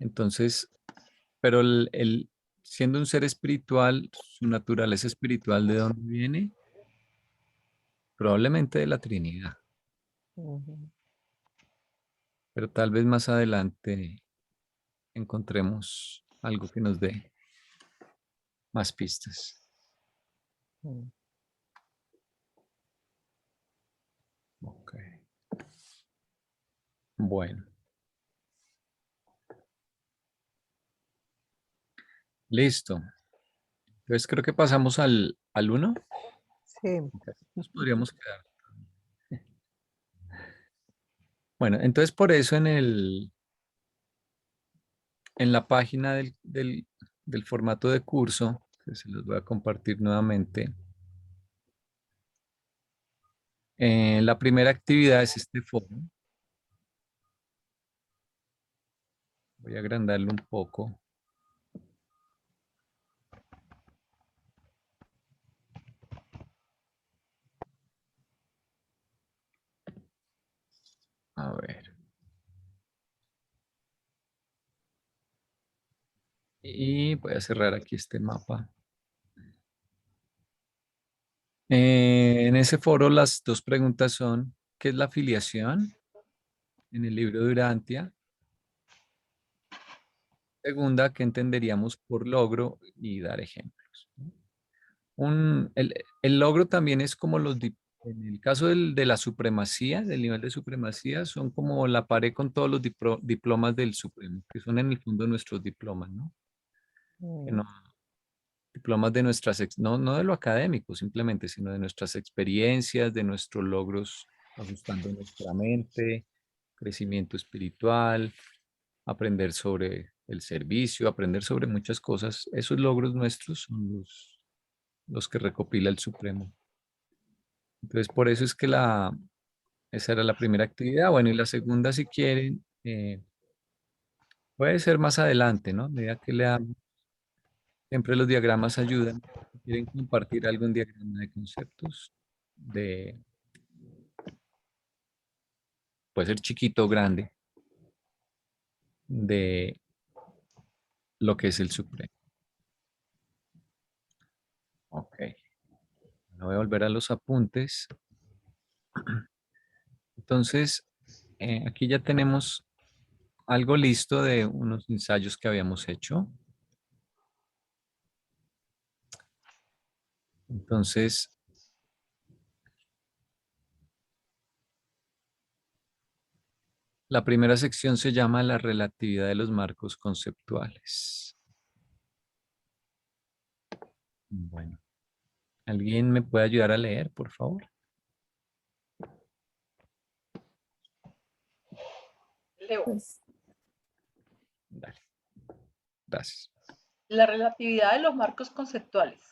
Entonces, pero siendo un ser espiritual, su naturaleza espiritual, ¿de dónde viene? Probablemente de la Trinidad, Ujú. pero tal vez más adelante encontremos algo que nos dé más pistas. Mm. Ok. Bueno. Listo. Entonces creo que pasamos al 1. Sí, Nos podríamos quedar. Bueno, entonces por eso en la página del formato de curso, que se los voy a compartir nuevamente, la primera actividad es este foro. Voy a agrandarlo un poco. A ver. Y voy a cerrar aquí este mapa. En ese foro las 2 preguntas son, ¿qué es la afiliación? En el libro de Urantia. Segunda, ¿qué entenderíamos por logro? Y dar ejemplos, ¿no? El logro también es como en el caso de la supremacía, del nivel de supremacía, son como la pared con todos los diplomas del Supremo, que son en el fondo nuestros diplomas, ¿no? Que mm, no, diplomas de no de lo académico simplemente, sino de nuestras experiencias, de nuestros logros ajustando nuestra mente, crecimiento espiritual, aprender sobre el servicio, aprender sobre muchas cosas. Esos logros nuestros son los que recopila el Supremo. Entonces, por eso es que esa era la primera actividad. Bueno, y la segunda, si quieren, puede ser más adelante, ¿no? A medida que leamos, siempre los diagramas ayudan. Si quieren compartir algún diagrama de conceptos, de, puede ser chiquito o grande, de lo que es el Supremo. Ok. No voy a volver a los apuntes. Entonces, aquí ya tenemos algo listo de unos ensayos que habíamos hecho. Entonces, la primera sección se llama la relatividad de los marcos conceptuales. Bueno, ¿alguien me puede ayudar a leer, por favor? Leo, Pues, Dale. Gracias. la relatividad de los marcos conceptuales.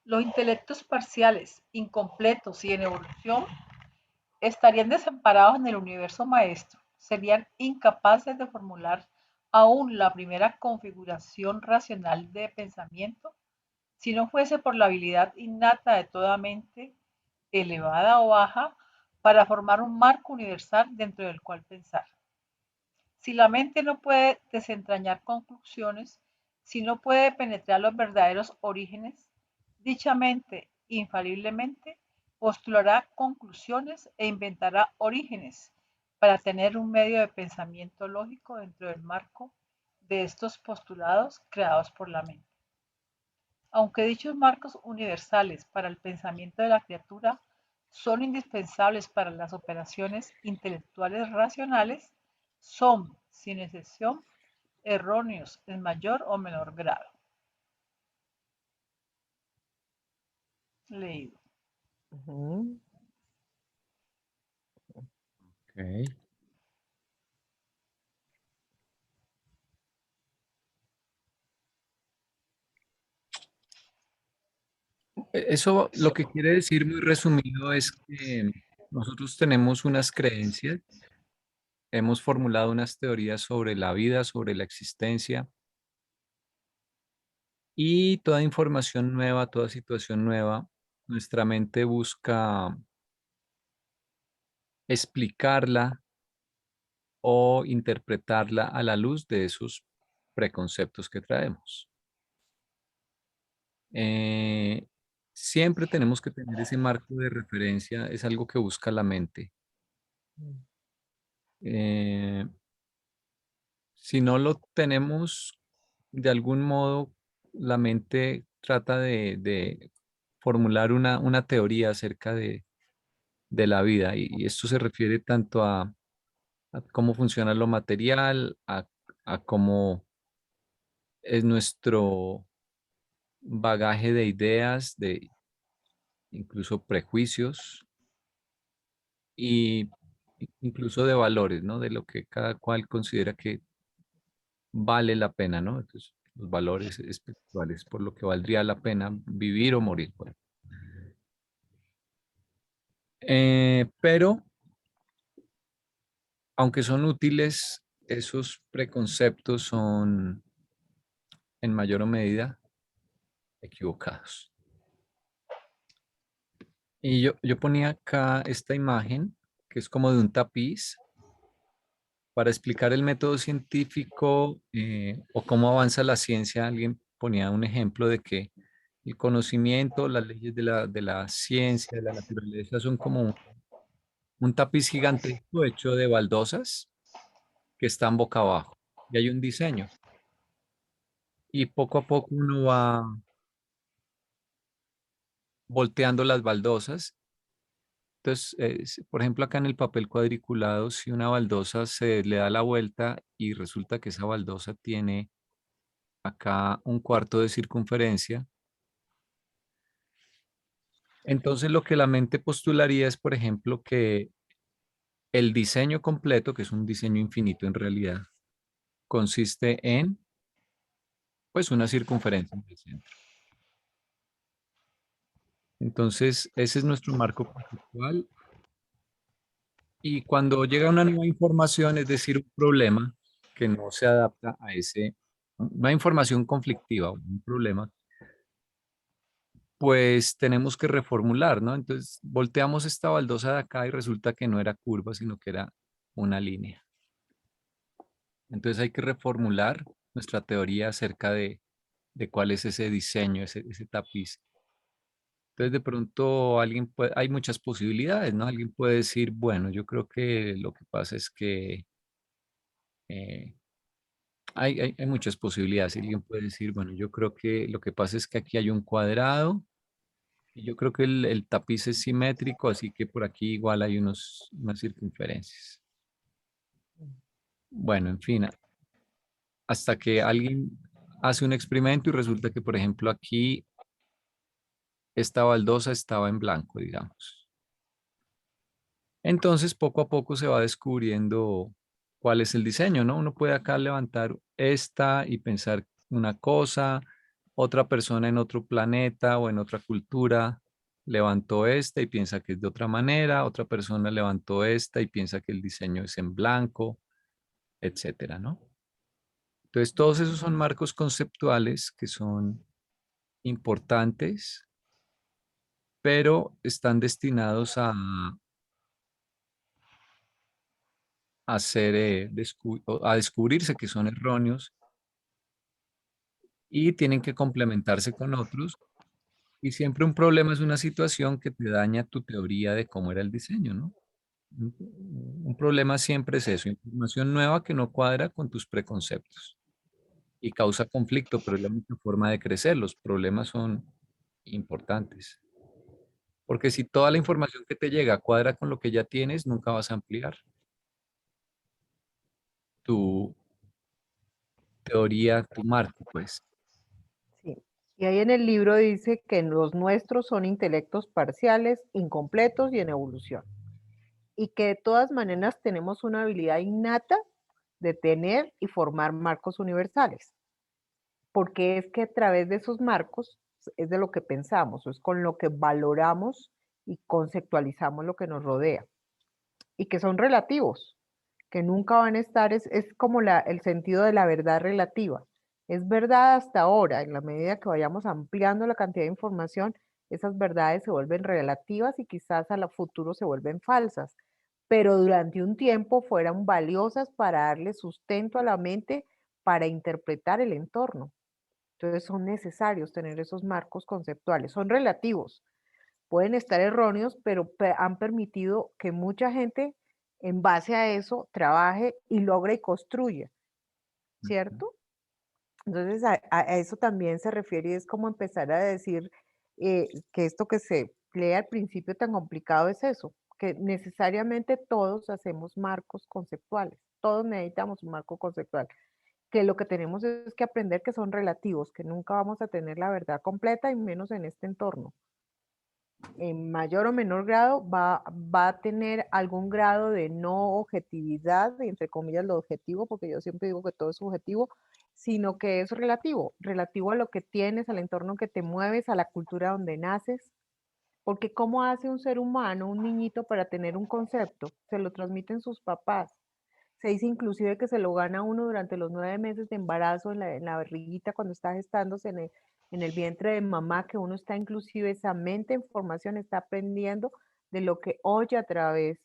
Los intelectos parciales, incompletos y en evolución estarían desamparados en el universo maestro, serían incapaces de formular aún la primera configuración racional de pensamiento si no fuese por la habilidad innata de toda mente, elevada o baja, para formar un marco universal dentro del cual pensar. Si la mente no puede desentrañar conclusiones, si no puede penetrar los verdaderos orígenes, dicha mente infaliblemente postulará conclusiones e inventará orígenes para tener un medio de pensamiento lógico dentro del marco de estos postulados creados por la mente. Aunque dichos marcos universales para el pensamiento de la criatura son indispensables para las operaciones intelectuales racionales, son, sin excepción, erróneos en mayor o menor grado. Leído. Ujú. Ok. Eso lo que quiere decir muy resumido es que nosotros tenemos unas creencias, hemos formulado unas teorías sobre la vida, sobre la existencia y toda información nueva, toda situación nueva, nuestra mente busca explicarla o interpretarla a la luz de esos preconceptos que traemos. Eh, Siempre tenemos que tener ese marco de referencia, es algo que busca la mente. Eh, si no lo tenemos, de algún modo, la mente trata de formular una teoría acerca de la vida y esto se refiere tanto a cómo funciona lo material, a cómo es nuestro bagaje de ideas, de incluso prejuicios y incluso de valores, ¿no? De lo que cada cual considera que vale la pena, ¿no? Entonces, los valores espirituales, por lo que valdría la pena vivir o morir. Bueno. Pero, aunque son útiles, esos preconceptos son en mayor o medida equivocados. Y yo ponía acá esta imagen, que es como de un tapiz, para explicar el método científico o cómo avanza la ciencia. Alguien ponía un ejemplo de que el conocimiento, las leyes de la ciencia, de la naturaleza, son como un tapiz gigantesco hecho de baldosas que están boca abajo. Y hay un diseño. Y poco a poco uno va volteando las baldosas. Entonces, por ejemplo, acá en el papel cuadriculado, si una baldosa se le da la vuelta y resulta que esa baldosa tiene acá un cuarto de circunferencia, entonces lo que la mente postularía es, por ejemplo, que el diseño completo, que es un diseño infinito en realidad, consiste en, pues, una circunferencia en el centro. Entonces, ese es nuestro marco conceptual. Y cuando llega una nueva información, es decir, un problema que no se adapta a una información conflictiva, un problema, pues tenemos que reformular, ¿no? Entonces, volteamos esta baldosa de acá y resulta que no era curva, sino que era una línea. Entonces hay que reformular nuestra teoría acerca de cuál es ese diseño, ese tapiz. Entonces de pronto hay muchas posibilidades, ¿no? Alguien puede decir, bueno, yo creo que lo que pasa es que eh, hay muchas posibilidades. Alguien puede decir, bueno, yo creo que lo que pasa es que aquí hay un cuadrado y yo creo que el tapiz es simétrico, así que por aquí igual hay unas circunferencias. Bueno, en fin, hasta que alguien hace un experimento y resulta que, por ejemplo, aquí esta baldosa estaba en blanco, digamos. Entonces, poco a poco se va descubriendo cuál es el diseño, ¿no? Uno puede acá levantar esta y pensar una cosa, otra persona en otro planeta o en otra cultura levantó esta y piensa que es de otra manera, otra persona levantó esta y piensa que el diseño es en blanco, etcétera, ¿no? Entonces, todos esos son marcos conceptuales que son importantes, pero están destinados a descubrirse que son erróneos y tienen que complementarse con otros Y siempre un problema es una situación que te daña tu teoría de cómo era el diseño, ¿no? Un problema siempre es eso, información nueva que no cuadra con tus preconceptos y causa conflicto, pero es la única forma de crecer. Los problemas son importantes. Porque si toda la información que te llega cuadra con lo que ya tienes, nunca vas a ampliar tu teoría, tu marco, pues. Sí. Y ahí en el libro dice que los nuestros son intelectos parciales, incompletos y en evolución. Y que de todas maneras tenemos una habilidad innata de tener y formar marcos universales. Porque es que a través de esos marcos es de lo que pensamos, es con lo que valoramos y conceptualizamos lo que nos rodea. Y que son relativos, que nunca van a estar, es como el sentido de la verdad relativa. Es verdad hasta ahora, en la medida que vayamos ampliando la cantidad de información, esas verdades se vuelven relativas y quizás a lo futuro se vuelven falsas, pero durante un tiempo fueron valiosas para darle sustento a la mente para interpretar el entorno. Entonces son necesarios tener esos marcos conceptuales, son relativos, pueden estar erróneos, pero han permitido que mucha gente en base a eso trabaje y logre y construya, ¿cierto? Entonces a eso también se refiere y es como empezar a decir que esto que se lee al principio tan complicado es eso, que necesariamente todos hacemos marcos conceptuales, todos necesitamos un marco conceptual, que lo que tenemos es que aprender que son relativos, que nunca vamos a tener la verdad completa y menos en este entorno. En mayor o menor grado va a tener algún grado de no objetividad, entre comillas lo objetivo, porque yo siempre digo que todo es subjetivo, sino que es relativo, relativo a lo que tienes, al entorno que te mueves, a la cultura donde naces, porque ¿cómo hace un ser humano, un niñito para tener un concepto? Se lo transmiten sus papás. Se dice inclusive que se lo gana uno durante los 9 meses de embarazo en la barriguita cuando está gestándose en el vientre de mamá, que uno está inclusive esa mente en formación, está aprendiendo de lo que oye a través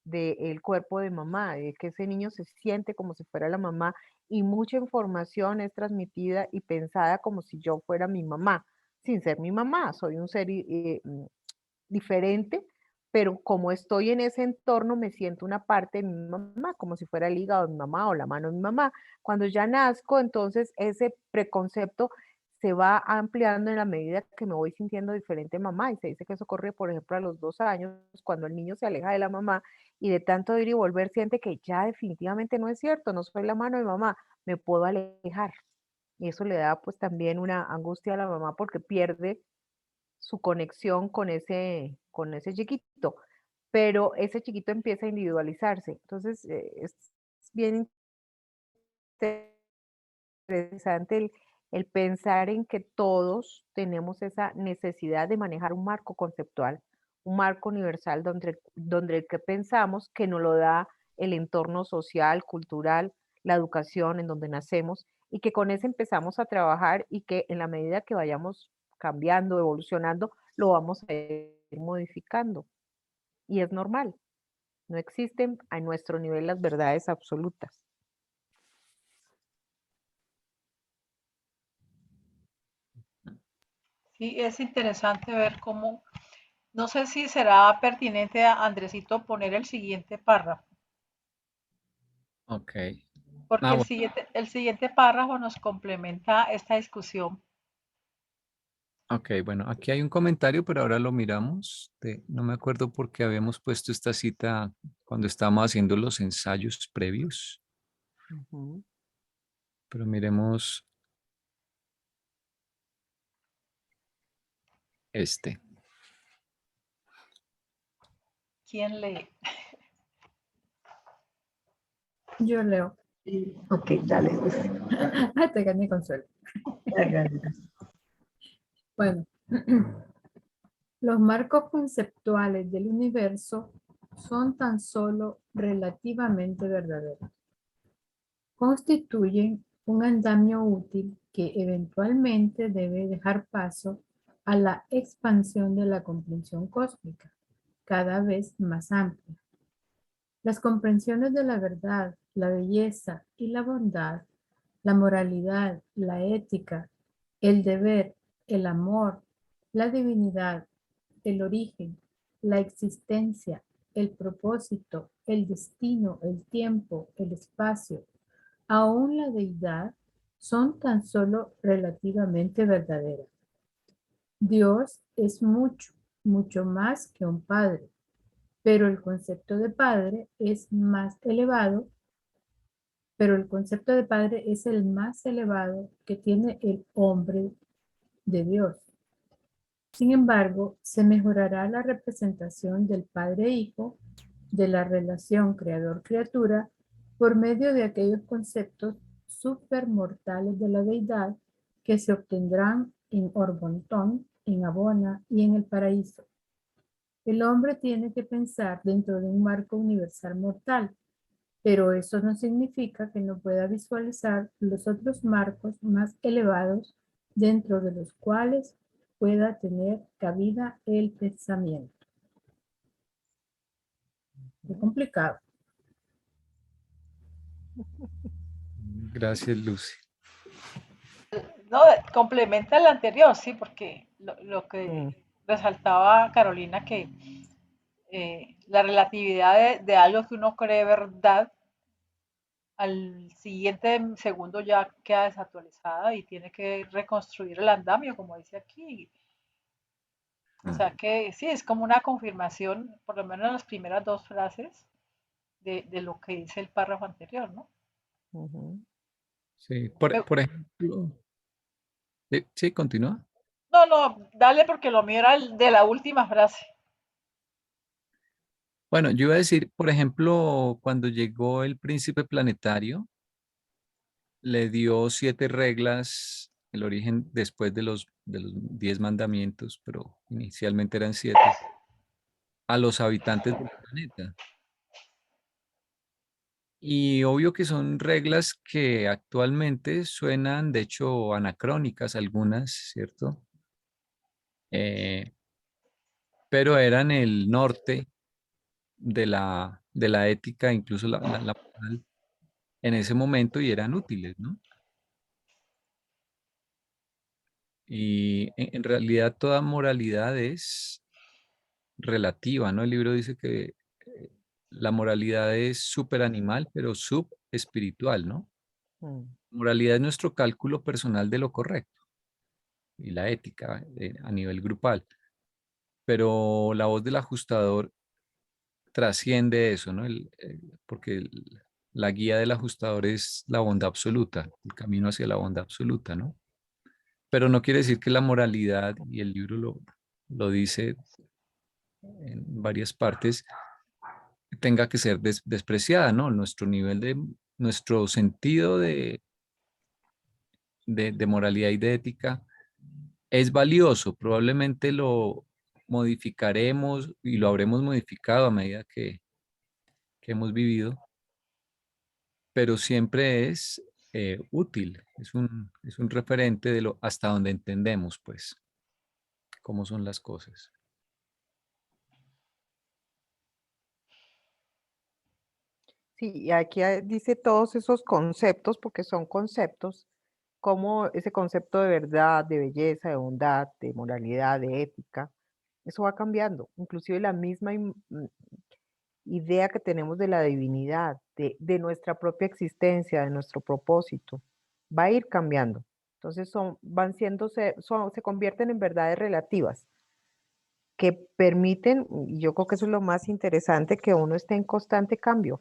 del cuerpo de mamá, de que ese niño se siente como si fuera la mamá y mucha información es transmitida y pensada como si yo fuera mi mamá, sin ser mi mamá, soy un ser diferente, pero como estoy en ese entorno, me siento una parte de mi mamá, como si fuera el hígado de mi mamá o la mano de mi mamá. Cuando ya nazco, entonces ese preconcepto se va ampliando en la medida que me voy sintiendo diferente mamá. Y se dice que eso ocurre, por ejemplo, a los 2 años, cuando el niño se aleja de la mamá y de tanto ir y volver siente que ya definitivamente no es cierto, no soy la mano de mamá, me puedo alejar. Y eso le da pues también una angustia a la mamá porque pierde su conexión con ese chiquito, pero ese chiquito empieza a individualizarse. Entonces, es bien interesante el pensar en que todos tenemos esa necesidad de manejar un marco conceptual, un marco universal donde el que pensamos que nos lo da el entorno social, cultural, la educación en donde nacemos y que con ese empezamos a trabajar y que en la medida que vayamos cambiando, evolucionando, lo vamos a ir modificando. Y es normal. No existen a nuestro nivel las verdades absolutas. Sí, es interesante ver cómo, no sé si será pertinente a Andresito poner el siguiente párrafo, Ok. porque Ah, bueno. el siguiente párrafo nos complementa esta discusión. Ok, bueno, aquí hay un comentario, pero ahora lo miramos. No me acuerdo por qué habíamos puesto esta cita cuando estábamos haciendo los ensayos previos, Ujú. pero miremos este. ¿Quién lee? Yo leo. Ok, dale. Pues, Te gané consuelo. hágale. Bueno, los marcos conceptuales del universo son tan solo relativamente verdaderos. Constituyen un andamio útil que eventualmente debe dejar paso a la expansión de la comprensión cósmica, cada vez más amplia. Las comprensiones de la verdad, la belleza y la bondad, la moralidad, la ética, el deber, el amor, La divinidad, el origen, la existencia, el propósito, el destino, el tiempo, el espacio, aún la deidad, son tan solo relativamente verdaderas. Dios es mucho, mucho más que un padre, pero el concepto de padre es más elevado, pero el concepto de padre es el más elevado que tiene el hombre de Dios. Sin embargo, se mejorará la representación del padre-hijo, de la relación creador-criatura, por medio de aquellos conceptos supermortales de la deidad que se obtendrán en Orgontón, en Abona y en el paraíso. El hombre tiene que pensar dentro de un marco universal mortal, pero eso no significa que no pueda visualizar los otros marcos más elevados dentro de los cuales pueda tener cabida el pensamiento. Es complicado. Gracias, Lucy. No, complementa el anterior, sí, porque lo que resaltaba Carolina, que la relatividad de algo que uno cree verdad, al siguiente segundo ya queda desactualizada y tiene que reconstruir el andamio, como dice aquí. O sea que sí, es como una confirmación, por lo menos en las primeras dos frases, de lo que dice el párrafo anterior, ¿no? Sí, Me- por ejemplo, sí, continúa. No, no, dale porque lo mío era el de la última frase. Bueno, yo iba a decir, por ejemplo, cuando llegó el príncipe planetario, le dio 7 reglas, el origen después de los 10 mandamientos, pero inicialmente eran 7, a los habitantes del planeta. Y obvio que son reglas que actualmente suenan, de hecho, anacrónicas algunas, ¿cierto? Eh, pero eran el norte de la ética, incluso la moral en ese momento y eran útiles, ¿no? Y en realidad toda moralidad es relativa, ¿no? El libro dice que la moralidad es superanimal, pero subespiritual, ¿no? Moralidad es nuestro cálculo personal de lo correcto y la ética a nivel grupal, pero la voz del ajustador trasciende eso, ¿no? Porque la guía del ajustador es la bondad absoluta, el camino hacia la bondad absoluta, ¿no? Pero no quiere decir que la moralidad, y el libro lo dice en varias partes, tenga que ser despreciada, ¿no? Nuestro sentido de moralidad y de ética es valioso, probablemente lo modificaremos y lo habremos modificado a medida que hemos vivido, pero siempre es útil, es un referente de lo hasta donde entendemos, pues, cómo son las cosas. Sí, y aquí dice todos esos conceptos, porque son conceptos, como ese concepto de verdad, de belleza, de bondad, de moralidad, de ética, eso va cambiando. Inclusive la misma idea que tenemos de la divinidad, de nuestra propia existencia, de nuestro propósito, va a ir cambiando. Entonces se convierten en verdades relativas que permiten, y yo creo que eso es lo más interesante, que uno esté en constante cambio,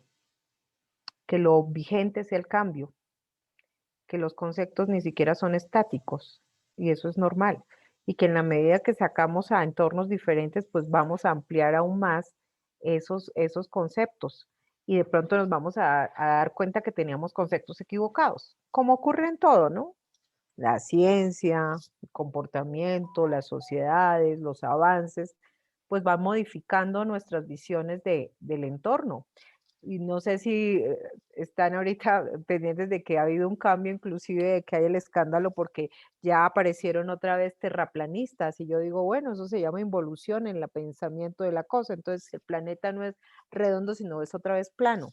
que lo vigente sea el cambio, que los conceptos ni siquiera son estáticos, y eso es normal, y que en la medida que sacamos a entornos diferentes, pues vamos a ampliar aún más esos conceptos, y de pronto nos vamos a dar cuenta que teníamos conceptos equivocados, como ocurre en todo, ¿no? La ciencia, el comportamiento, las sociedades, los avances, pues van modificando nuestras visiones del entorno. Y no sé si están ahorita pendientes de que ha habido un cambio, inclusive de que hay el escándalo porque ya aparecieron otra vez terraplanistas y yo digo, bueno, eso se llama involución en el pensamiento de la cosa, entonces el planeta no es redondo, sino es otra vez plano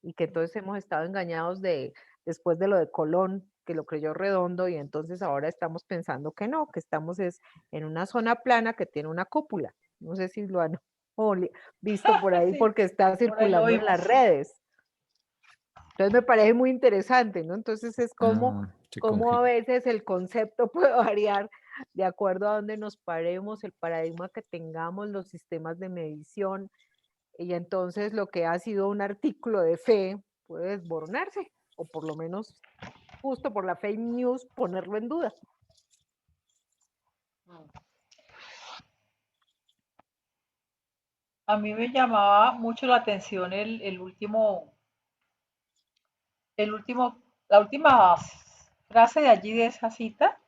y que entonces hemos estado engañados después de lo de Colón, que lo creyó redondo y entonces ahora estamos pensando que no, que estamos es en una zona plana que tiene una cúpula. No sé si lo han visto por ahí Sí, porque está por ahí lo circulando en las vimos. redes. Entonces me parece muy interesante, ¿no? Entonces es como, Se como a congela. veces el concepto puede variar de acuerdo a dónde nos paremos, el paradigma que tengamos, los sistemas de medición, y entonces lo que ha sido un artículo de fe puede desboronarse, o por lo menos justo por la fake news ponerlo en duda. A mí me llamaba mucho la atención la última frase de allí de esa cita,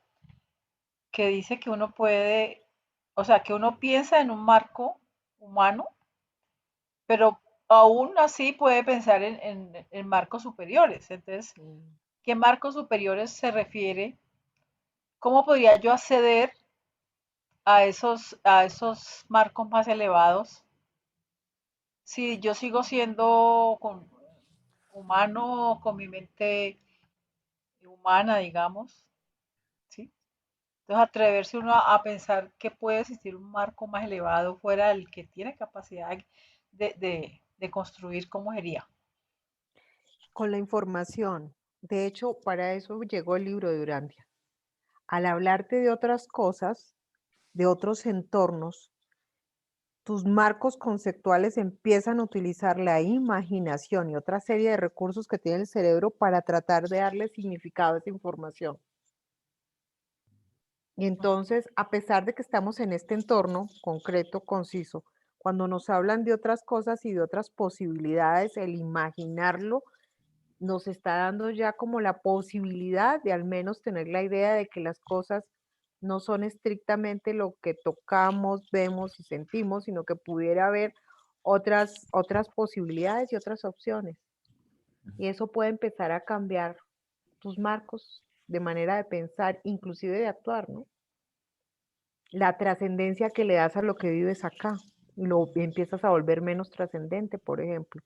que dice que uno puede, o sea, que uno piensa en un marco humano, pero aún así puede pensar en marcos superiores. Entonces, Mm. ¿qué marcos superiores se refiere? ¿Cómo podría yo acceder a esos marcos más elevados si yo sigo siendo humano con mi mente humana, digamos? ¿Sí? Entonces, atreverse uno a pensar que puede existir un marco más elevado fuera del que tiene capacidad de construir, ¿cómo sería? Con la información. De hecho, para eso llegó el libro de Urantia. Al hablarte de otras cosas, de otros entornos, tus marcos conceptuales empiezan a utilizar la imaginación y otra serie de recursos que tiene el cerebro para tratar de darle significado a esa información. Y entonces, a pesar de que estamos en este entorno concreto, conciso, cuando nos hablan de otras cosas y de otras posibilidades, el imaginarlo nos está dando ya como la posibilidad de al menos tener la idea de que las cosas no son estrictamente lo que tocamos, vemos y sentimos, sino que pudiera haber otras posibilidades y otras opciones. Y eso puede empezar a cambiar tus marcos de manera de pensar, inclusive de actuar, ¿no? La trascendencia que le das a lo que vives acá, lo empiezas a volver menos trascendente, por ejemplo,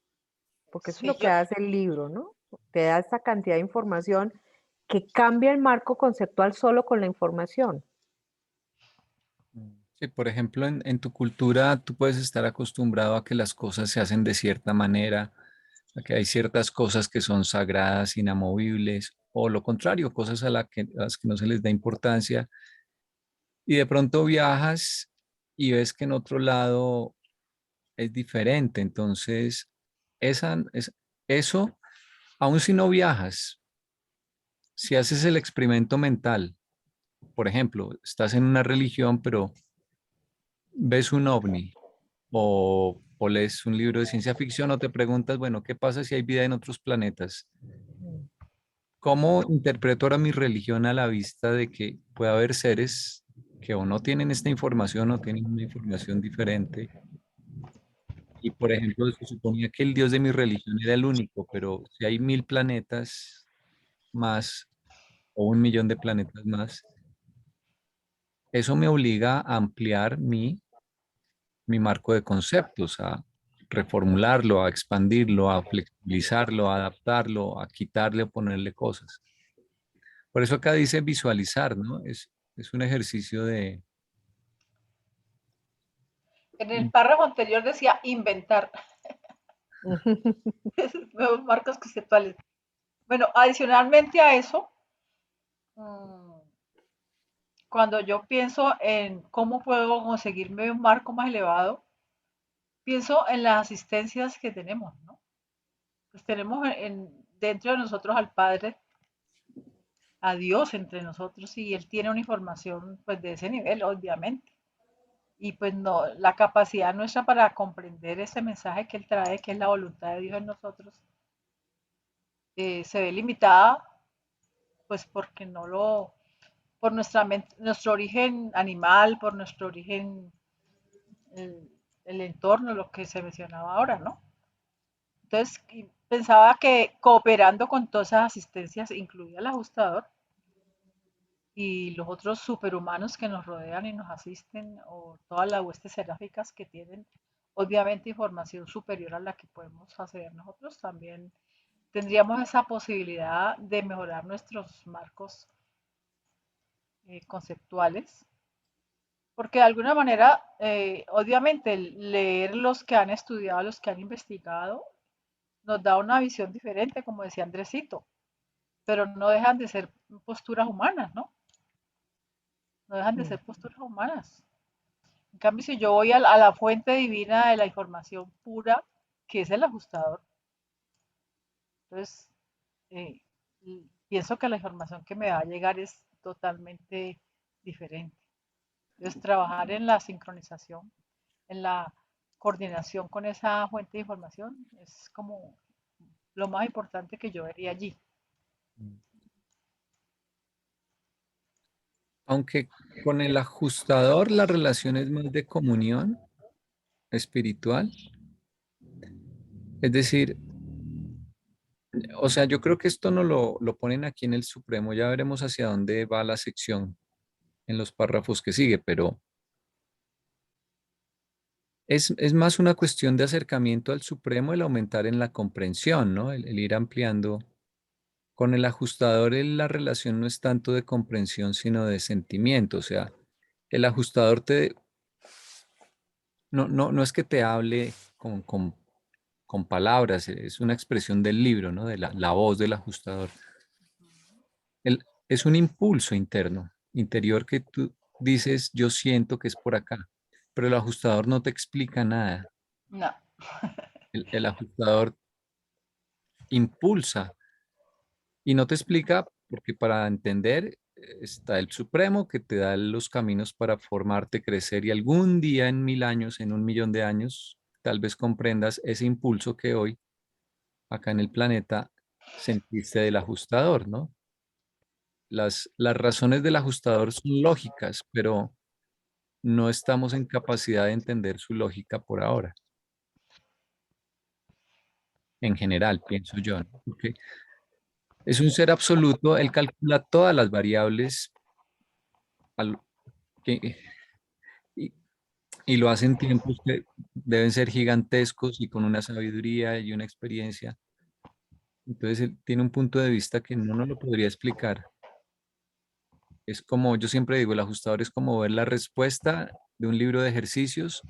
porque eso es Sí, lo que hace el libro, ¿no? Te da esa cantidad de información que cambia el marco conceptual solo con la información. Sí, por ejemplo, en tu cultura tú puedes estar acostumbrado a que las cosas se hacen de cierta manera, a que hay ciertas cosas que son sagradas, inamovibles, o lo contrario, cosas a las que no se les da importancia. Y de pronto viajas y ves que en otro lado es diferente. Entonces, eso, aun si no viajas, si haces el experimento mental, por ejemplo, estás en una religión, pero ves un ovni o lees un libro de ciencia ficción o te preguntas, bueno, ¿qué pasa si hay vida en otros planetas? ¿Cómo interpreto ahora mi religión a la vista de que puede haber seres que o no tienen esta información o tienen una información diferente? Y por ejemplo, se suponía que el Dios de mi religión era el único, pero si hay 1000 planetas más o 1 millón de planetas más, eso me obliga a ampliar mi marco de conceptos, a reformularlo, a expandirlo, a flexibilizarlo, a adaptarlo, a quitarle o ponerle cosas. Por eso acá dice visualizar, ¿no? Es un ejercicio de... en el párrafo anterior decía inventar nuevos marcos conceptuales. Bueno, adicionalmente a eso, mm, cuando yo pienso en cómo puedo conseguirme un marco más elevado, pienso en las asistencias que tenemos, ¿no? Pues tenemos dentro de nosotros al Padre, a Dios entre nosotros, y Él tiene una información pues de ese nivel, obviamente. Y pues no, la capacidad nuestra para comprender ese mensaje que Él trae, que es la voluntad de Dios en nosotros, se ve limitada, pues porque no lo, por nuestro origen animal, por nuestro origen, el, el entorno, lo que se mencionaba ahora, ¿no? Entonces, pensaba que cooperando con todas esas asistencias, incluida el ajustador y los otros superhumanos que nos rodean y nos asisten, o todas las huestes seráficas que tienen, obviamente, información superior a la que podemos hacer nosotros, también tendríamos esa posibilidad de mejorar nuestros marcos conceptuales, porque de alguna manera, obviamente, leer los que han estudiado, los que han investigado, nos da una visión diferente, como decía Andresito, pero no dejan de ser posturas humanas, ¿no? No dejan de ser posturas humanas. En cambio, si yo voy a la fuente divina de la información pura, que es el ajustador, entonces eh, pienso que la información que me va a llegar es totalmente diferente. Entonces, trabajar en la sincronización, en la coordinación con esa fuente de información es como lo más importante que yo vería allí. Aunque con el ajustador la relación es más de comunión espiritual. Es decir, o sea, yo creo que esto no lo ponen aquí en el Supremo. Ya veremos hacia dónde va la sección en los párrafos que sigue, pero es más una cuestión de acercamiento al Supremo, el aumentar en la comprensión, ¿no? El ir ampliando. Con el ajustador la relación no es tanto de comprensión, sino de sentimiento. O sea, el ajustador no es que te hable con palabras, es una expresión del libro, ¿no? De la voz del ajustador. Es un impulso interno, interior que tú dices, yo siento que es por acá, pero el ajustador no te explica nada. No. El ajustador impulsa y no te explica porque para entender está el Supremo que te da los caminos para formarte, crecer y algún día en 1000 años, en 1 millón de años, tal vez comprendas ese impulso que hoy acá en el planeta sentiste del ajustador, ¿no? Las razones del ajustador son lógicas, pero no estamos en capacidad de entender su lógica por ahora. En general, pienso yo, ¿no? Porque es un ser absoluto, él calcula todas las variables al- que- y, y lo hace en tiempos que deben ser gigantescos y con una sabiduría y una experiencia. Entonces, él tiene un punto de vista que no nos lo podría explicar. Es como, yo siempre digo, el ajustador es como ver la respuesta de un libro de ejercicios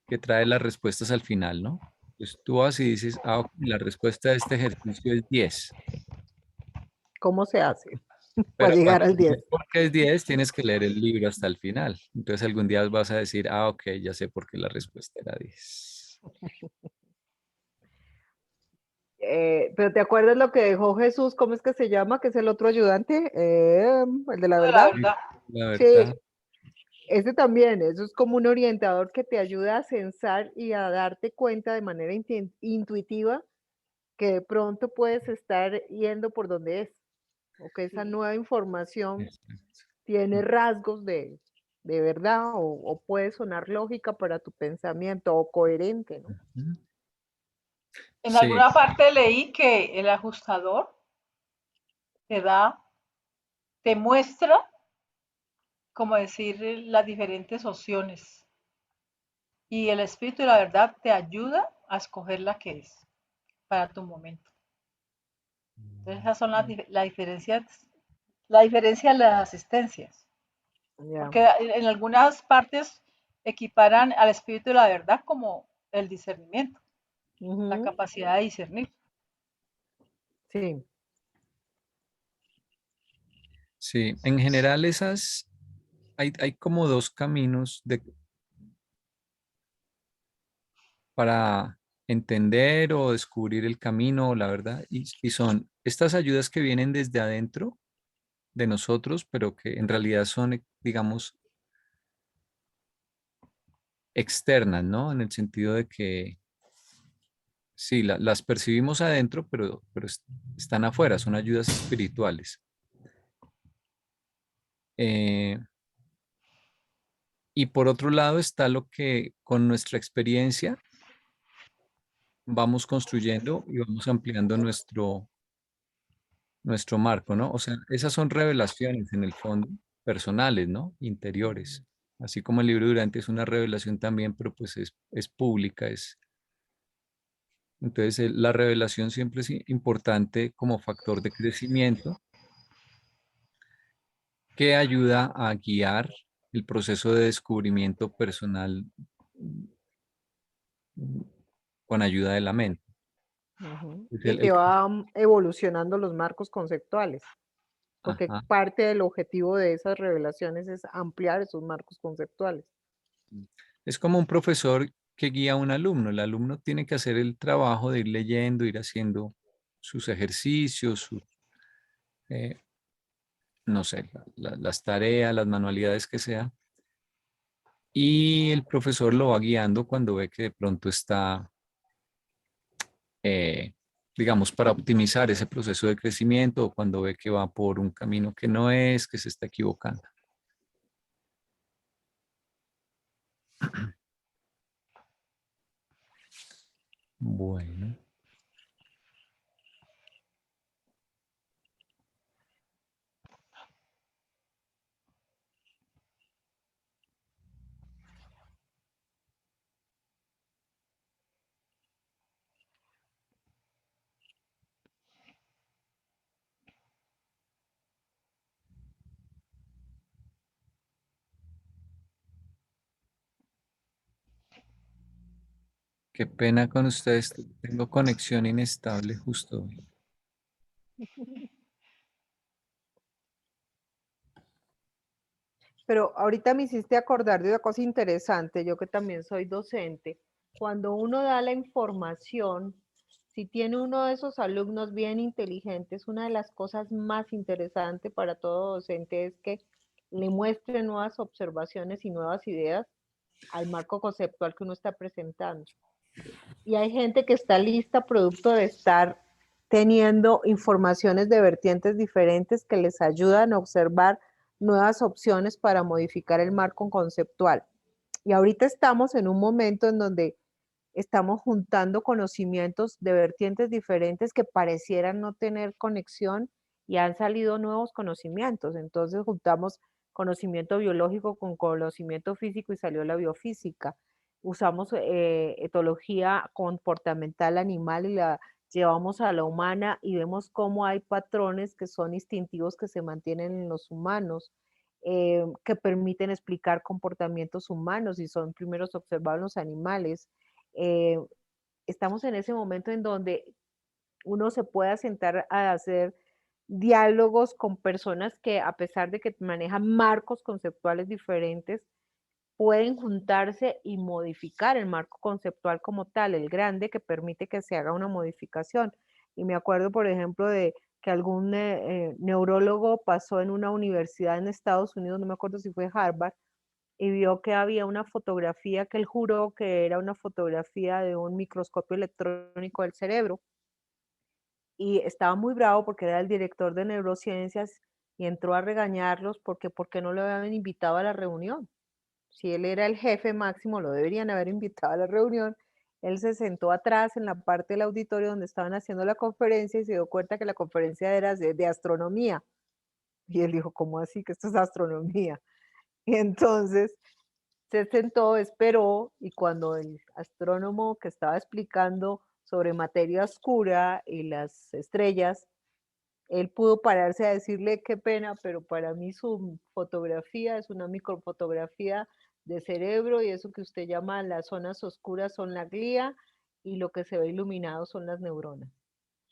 que trae las respuestas al final, ¿no? Entonces tú vas y dices, ah, ok, la respuesta de este ejercicio es 10. ¿Cómo se hace para Pero para llegar al 10? saber por qué es 10, tienes que leer el libro hasta el final. Entonces algún día vas a decir, ah, ok, ya sé por qué la respuesta era 10. Pero ¿te acuerdas lo que dejó Jesús? ¿Cómo es que se llama? Que es el otro ayudante, el de la De la verdad. Sí, verdad. la Sí, verdad, ese también, eso es como un orientador que te ayuda a censar y a darte cuenta de manera intuitiva que de pronto puedes estar yendo por donde es, o que esa Sí. nueva información exacto. tiene rasgos de verdad o puede sonar lógica para tu pensamiento o coherente, ¿no? Ujú. En Sí, alguna parte leí que el ajustador te da, te muestra, como decir, las diferentes opciones. Y el espíritu de la verdad te ayuda a escoger la que es para tu momento. Entonces, esas son las diferencias, la diferencia de las asistencias. Ya. Porque en algunas partes equiparan al espíritu de la verdad como el discernimiento, la Ujú. capacidad de discernir. Sí, sí. En general hay como dos caminos para entender o descubrir el camino, la verdad, y son estas ayudas que vienen desde adentro de nosotros, pero que en realidad son, digamos, externas, ¿no? En el sentido de que sí, las percibimos adentro, pero están afuera, son ayudas espirituales. Eh, y por otro lado está lo que con nuestra experiencia vamos construyendo y vamos ampliando nuestro marco, ¿no? O sea, esas son revelaciones en el fondo, personales, ¿no? Interiores. Así como el libro Durante es una revelación también, pero pues es pública, Entonces, la revelación siempre es importante como factor de crecimiento que ayuda a guiar el proceso de descubrimiento personal mm, con ayuda de la mente. Es Y que va evolucionando los marcos conceptuales, porque Ajá. parte del objetivo de esas revelaciones es ampliar esos marcos conceptuales. Es como un profesor que guía a un alumno. El alumno tiene que hacer el trabajo de ir leyendo, ir haciendo sus ejercicios, eh, no sé, las tareas, las manualidades que sea. Y el profesor lo va guiando cuando ve que de pronto está, eh, digamos, para optimizar ese proceso de crecimiento o cuando ve que va por un camino que no es, que se está equivocando. Bueno. Qué pena con ustedes. Tengo conexión inestable justo hoy. Pero ahorita me hiciste acordar de una cosa interesante, yo que también soy docente. Cuando uno da la información, si tiene uno de esos alumnos bien inteligentes, una de las cosas más interesantes para todo docente es que le muestre nuevas observaciones y nuevas ideas al marco conceptual que uno está presentando. Y hay gente que está lista producto de estar teniendo informaciones de vertientes diferentes que les ayudan a observar nuevas opciones para modificar el marco conceptual. Y ahorita estamos en un momento en donde estamos juntando conocimientos de vertientes diferentes que parecieran no tener conexión y han salido nuevos conocimientos. Entonces juntamos conocimiento biológico con conocimiento físico y salió la biofísica. Usamos etología comportamental animal y la llevamos a la humana y vemos cómo hay patrones que son instintivos que se mantienen en los humanos, que permiten explicar comportamientos humanos y son primeros observados en los animales. eh, Estamos en ese momento en donde uno se pueda sentar a hacer diálogos con personas que a pesar de que manejan marcos conceptuales diferentes, pueden juntarse y modificar el marco conceptual como tal, el grande que permite que se haga una modificación. Y me acuerdo, por ejemplo, de que algún neurólogo pasó en una universidad en Estados Unidos, no me acuerdo si fue Harvard, y vio que había una fotografía que él juró que era una fotografía de un microscopio electrónico del cerebro. Y estaba muy bravo porque era el director de neurociencias y entró a regañarlos porque ¿por qué no lo habían invitado a la reunión? Si él era el jefe máximo, lo deberían haber invitado a la reunión. Él se sentó atrás en la parte del auditorio donde estaban haciendo la conferencia y se dio cuenta que la conferencia era de astronomía. Y él dijo, ¿cómo así que esto es astronomía? Y entonces se sentó, esperó, y cuando el astrónomo que estaba explicando sobre materia oscura y las estrellas, él pudo pararse a decirle qué pena, pero para mí su fotografía es una microfotografía de cerebro y eso que usted llama las zonas oscuras son la glía y lo que se ve iluminado son las neuronas.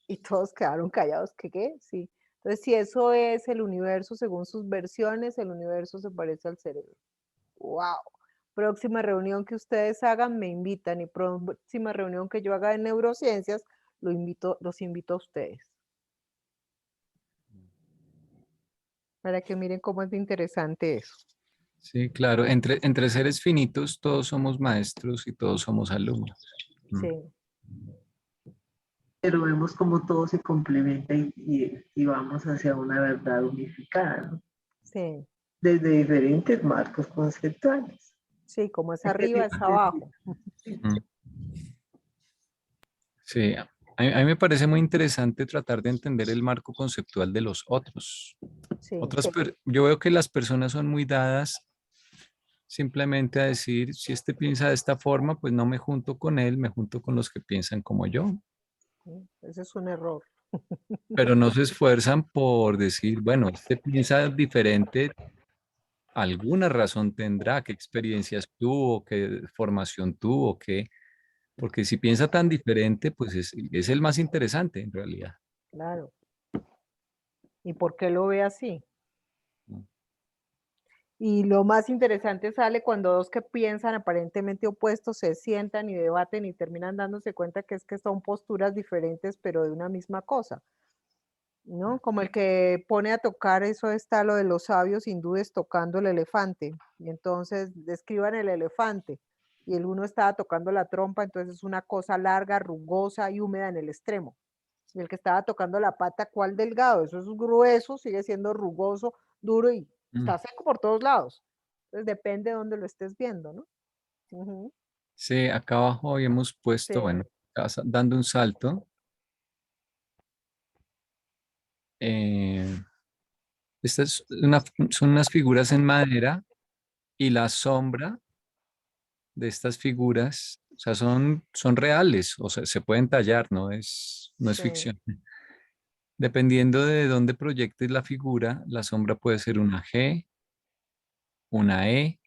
Y todos quedaron callados, ¿qué? Sí. Entonces, si eso es el universo según sus versiones, el universo se parece al cerebro. ¡Wow! Próxima reunión que ustedes hagan, me invitan y próxima reunión que yo haga de neurociencias, los invito a ustedes. Para que miren cómo es interesante eso. Sí, claro. Entre seres finitos todos somos maestros y todos somos alumnos. Sí. Pero vemos cómo todo se complementa y vamos hacia una verdad unificada, ¿no? Sí, Desde diferentes marcos conceptuales. sí, como es arriba, es abajo. Mm. Sí, a mí me parece muy interesante tratar de entender el marco conceptual de los otros. Sí, Yo veo que las personas son muy dadas simplemente a decir, si este piensa de esta forma, pues no me junto con él, me junto con los que piensan como yo. Ese es un error. Pero no se esfuerzan por decir, bueno, este piensa diferente, alguna razón tendrá, qué experiencias tuvo, qué formación tuvo, qué, porque si piensa tan diferente, pues es el más interesante en realidad. Claro. ¿Y por qué lo ve así? Y lo más interesante sale cuando dos que piensan aparentemente opuestos se sientan y debaten y terminan dándose cuenta que es que son posturas diferentes, pero de una misma cosa, ¿no? Como el que pone a tocar, eso está lo de los sabios hindúes tocando el elefante, y entonces describan el elefante, y el uno estaba tocando la trompa, entonces es una cosa larga, rugosa y húmeda en el extremo. Y el que estaba tocando la pata, ¿cuál delgado? Eso es grueso, sigue siendo rugoso, duro y está seco por todos lados. Entonces depende de dónde lo estés viendo, ¿no? Ujú. Sí, acá abajo habíamos puesto, Sí, bueno, dando un salto. Estas son unas figuras en madera y la sombra de estas figuras, o sea, son reales, o sea, se pueden tallar, no es sí. ficción. Dependiendo de dónde proyectes la figura, la sombra puede ser una G, una E,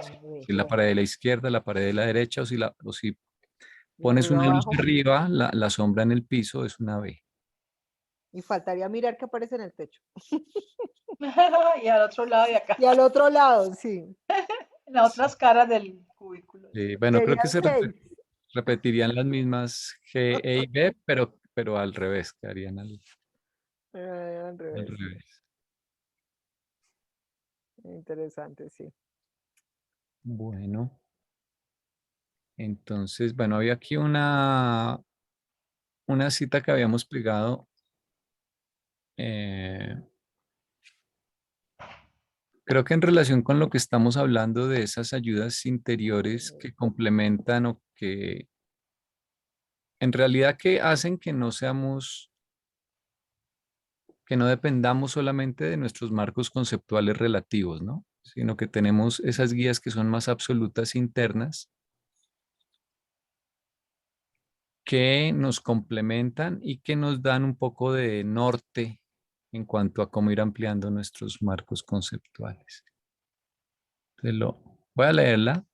si es la Bueno, pared de la izquierda, la pared de la derecha, o si y pones arriba una luz abajo. arriba, la sombra en el piso es una B. Y faltaría mirar qué aparece en el techo. Y al otro lado y acá, Y al otro lado, sí. en las otras caras del cubículo. Bueno, creo que Serían se 6. repetirían las mismas G, E y B, pero al revés, quedarían Al al revés, sí. revés. Interesante, sí. Bueno, entonces, bueno, había aquí una cita que habíamos pegado. eh, Creo que en relación con lo que estamos hablando de esas ayudas interiores que complementan o que en realidad que hacen que no seamos, que no dependamos solamente de nuestros marcos conceptuales relativos, ¿no? Sino que tenemos esas guías que son más absolutas internas que nos complementan y que nos dan un poco de norte en cuanto a cómo ir ampliando nuestros marcos conceptuales. Voy a leerla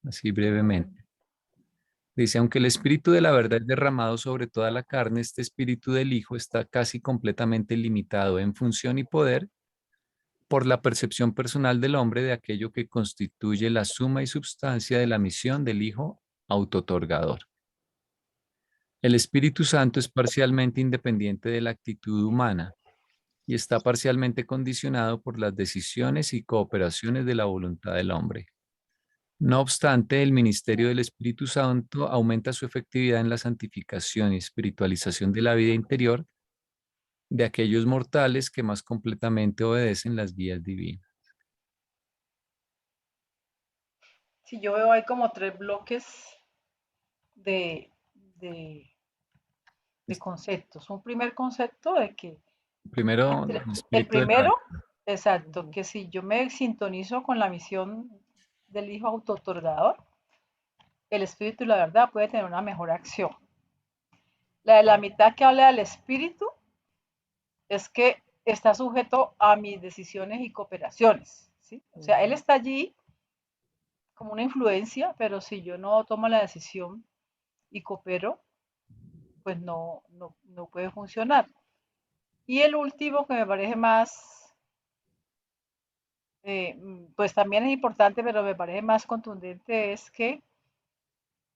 así brevemente. Dice, aunque el espíritu de la verdad es derramado sobre toda la carne, este espíritu del Hijo está casi completamente limitado en función y poder por la percepción personal del hombre de aquello que constituye la suma y substancia de la misión del Hijo autotorgador. El Espíritu Santo es parcialmente independiente de la actitud humana y está parcialmente condicionado por las decisiones y cooperaciones de la voluntad del hombre. No obstante, el ministerio del Espíritu Santo aumenta su efectividad en la santificación y espiritualización de la vida interior de aquellos mortales que más completamente obedecen las guías divinas. Si yo veo ahí como tres bloques de, de, de conceptos. Un primer concepto de que Primero, entre, el el Espíritu de la primero, verdad. exacto, que si yo me sintonizo con la misión del Hijo autootorgador, el Espíritu y la verdad puede tener una mejor acción. La de la mitad que habla del Espíritu es que está sujeto a mis decisiones y cooperaciones, ¿sí? O sea, él está allí como una influencia, pero si yo no tomo la decisión y coopero, pues no puede funcionar. Y el último que me parece más, pues también es importante, pero me parece más contundente, es que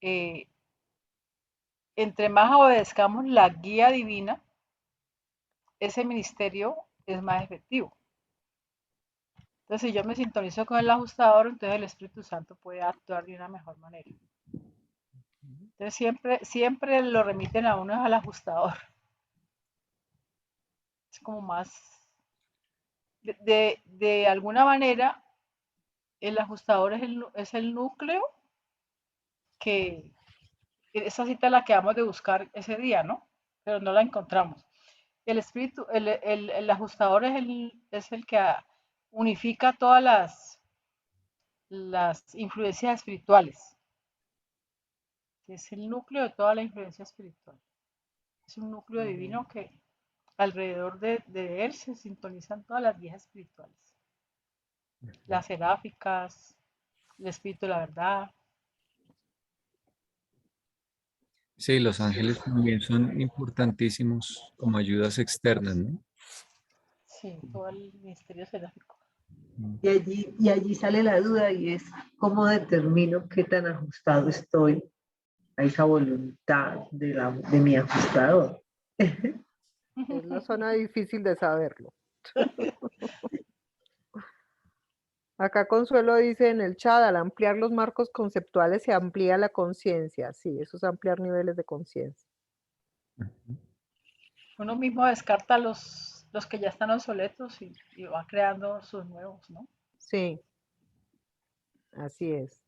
eh, entre más obedezcamos la guía divina, ese ministerio es más efectivo. Entonces, si yo me sintonizo con el ajustador, entonces el Espíritu Santo puede actuar de una mejor manera. Entonces, siempre lo remiten a uno al ajustador. Es como más, de alguna manera, el ajustador es el núcleo que, esa cita es la que vamos de buscar ese día, ¿no? Pero no la encontramos. El espíritu, el ajustador es el que unifica todas las influencias espirituales. Es el núcleo de toda la influencia espiritual. Es un núcleo divino que alrededor de él se sintonizan todas las guías espirituales. Las seráficas, el espíritu de la verdad. Sí, los ángeles también son importantísimos como ayudas externas, ¿no? Sí, todo el misterio seráfico. Y allí sale la duda y es cómo determino qué tan ajustado estoy a esa voluntad de mi ajustador. Es la zona difícil de saberlo. Acá Consuelo dice en el chat, al ampliar los marcos conceptuales se amplía la conciencia. Sí, eso es ampliar niveles de conciencia. Uno mismo descarta los que ya están obsoletos y va creando sus nuevos, ¿no? Sí, así es.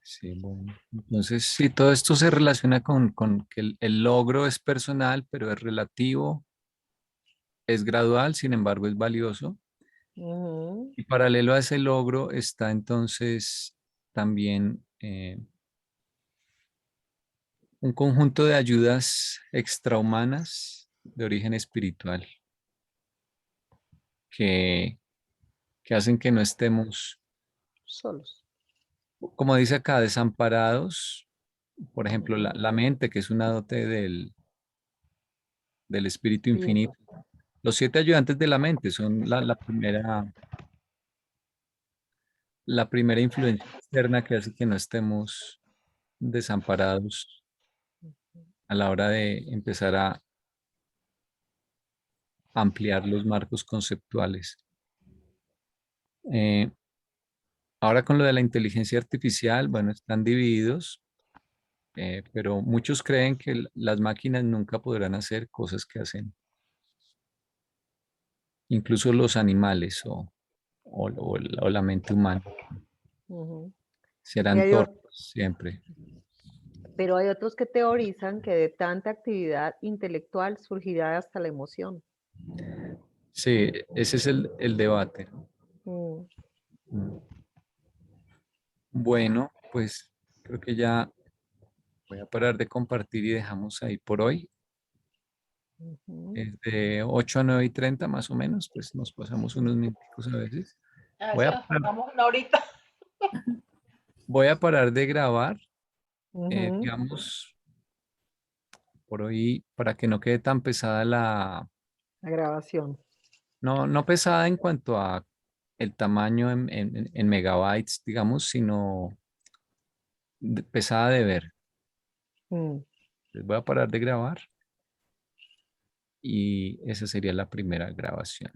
Sí, bueno. Entonces, sí, todo esto se relaciona con que el logro es personal, pero es relativo, es gradual, sin embargo, es valioso. Ujú. Y paralelo a ese logro está entonces también un conjunto de ayudas extrahumanas de origen espiritual que, que hacen que no estemos, Solos. como dice acá, desamparados. Por ejemplo, la mente, que es una dote del espíritu infinito. Espíritu. Los 7 ayudantes de la mente son la primera influencia externa que hace que no estemos desamparados a la hora de empezar a ampliar los marcos conceptuales. Eh, Ahora con lo de la inteligencia artificial, bueno, están divididos, pero muchos creen que las máquinas nunca podrán hacer cosas que hacen incluso los animales o la mente humana. Ujú. Y Serán hay torpes siempre. pero hay otros que teorizan que de tanta actividad intelectual surgirá hasta la emoción. Sí, ese es el debate, ¿no? Mm, Mm. Bueno, pues creo que ya voy a parar de compartir y dejamos ahí por hoy. ujú. Es de 8 a 9:30 más o menos, pues nos pasamos unos minuticos a veces. A ver Voy si a nos parar, pasamos una horita. voy a parar de grabar, Ujú. digamos, por hoy, para que no quede tan pesada La grabación. no pesada en cuanto a el tamaño en megabytes, digamos, sino pesada de ver. Mm. Les voy a parar de grabar y esa sería la primera grabación.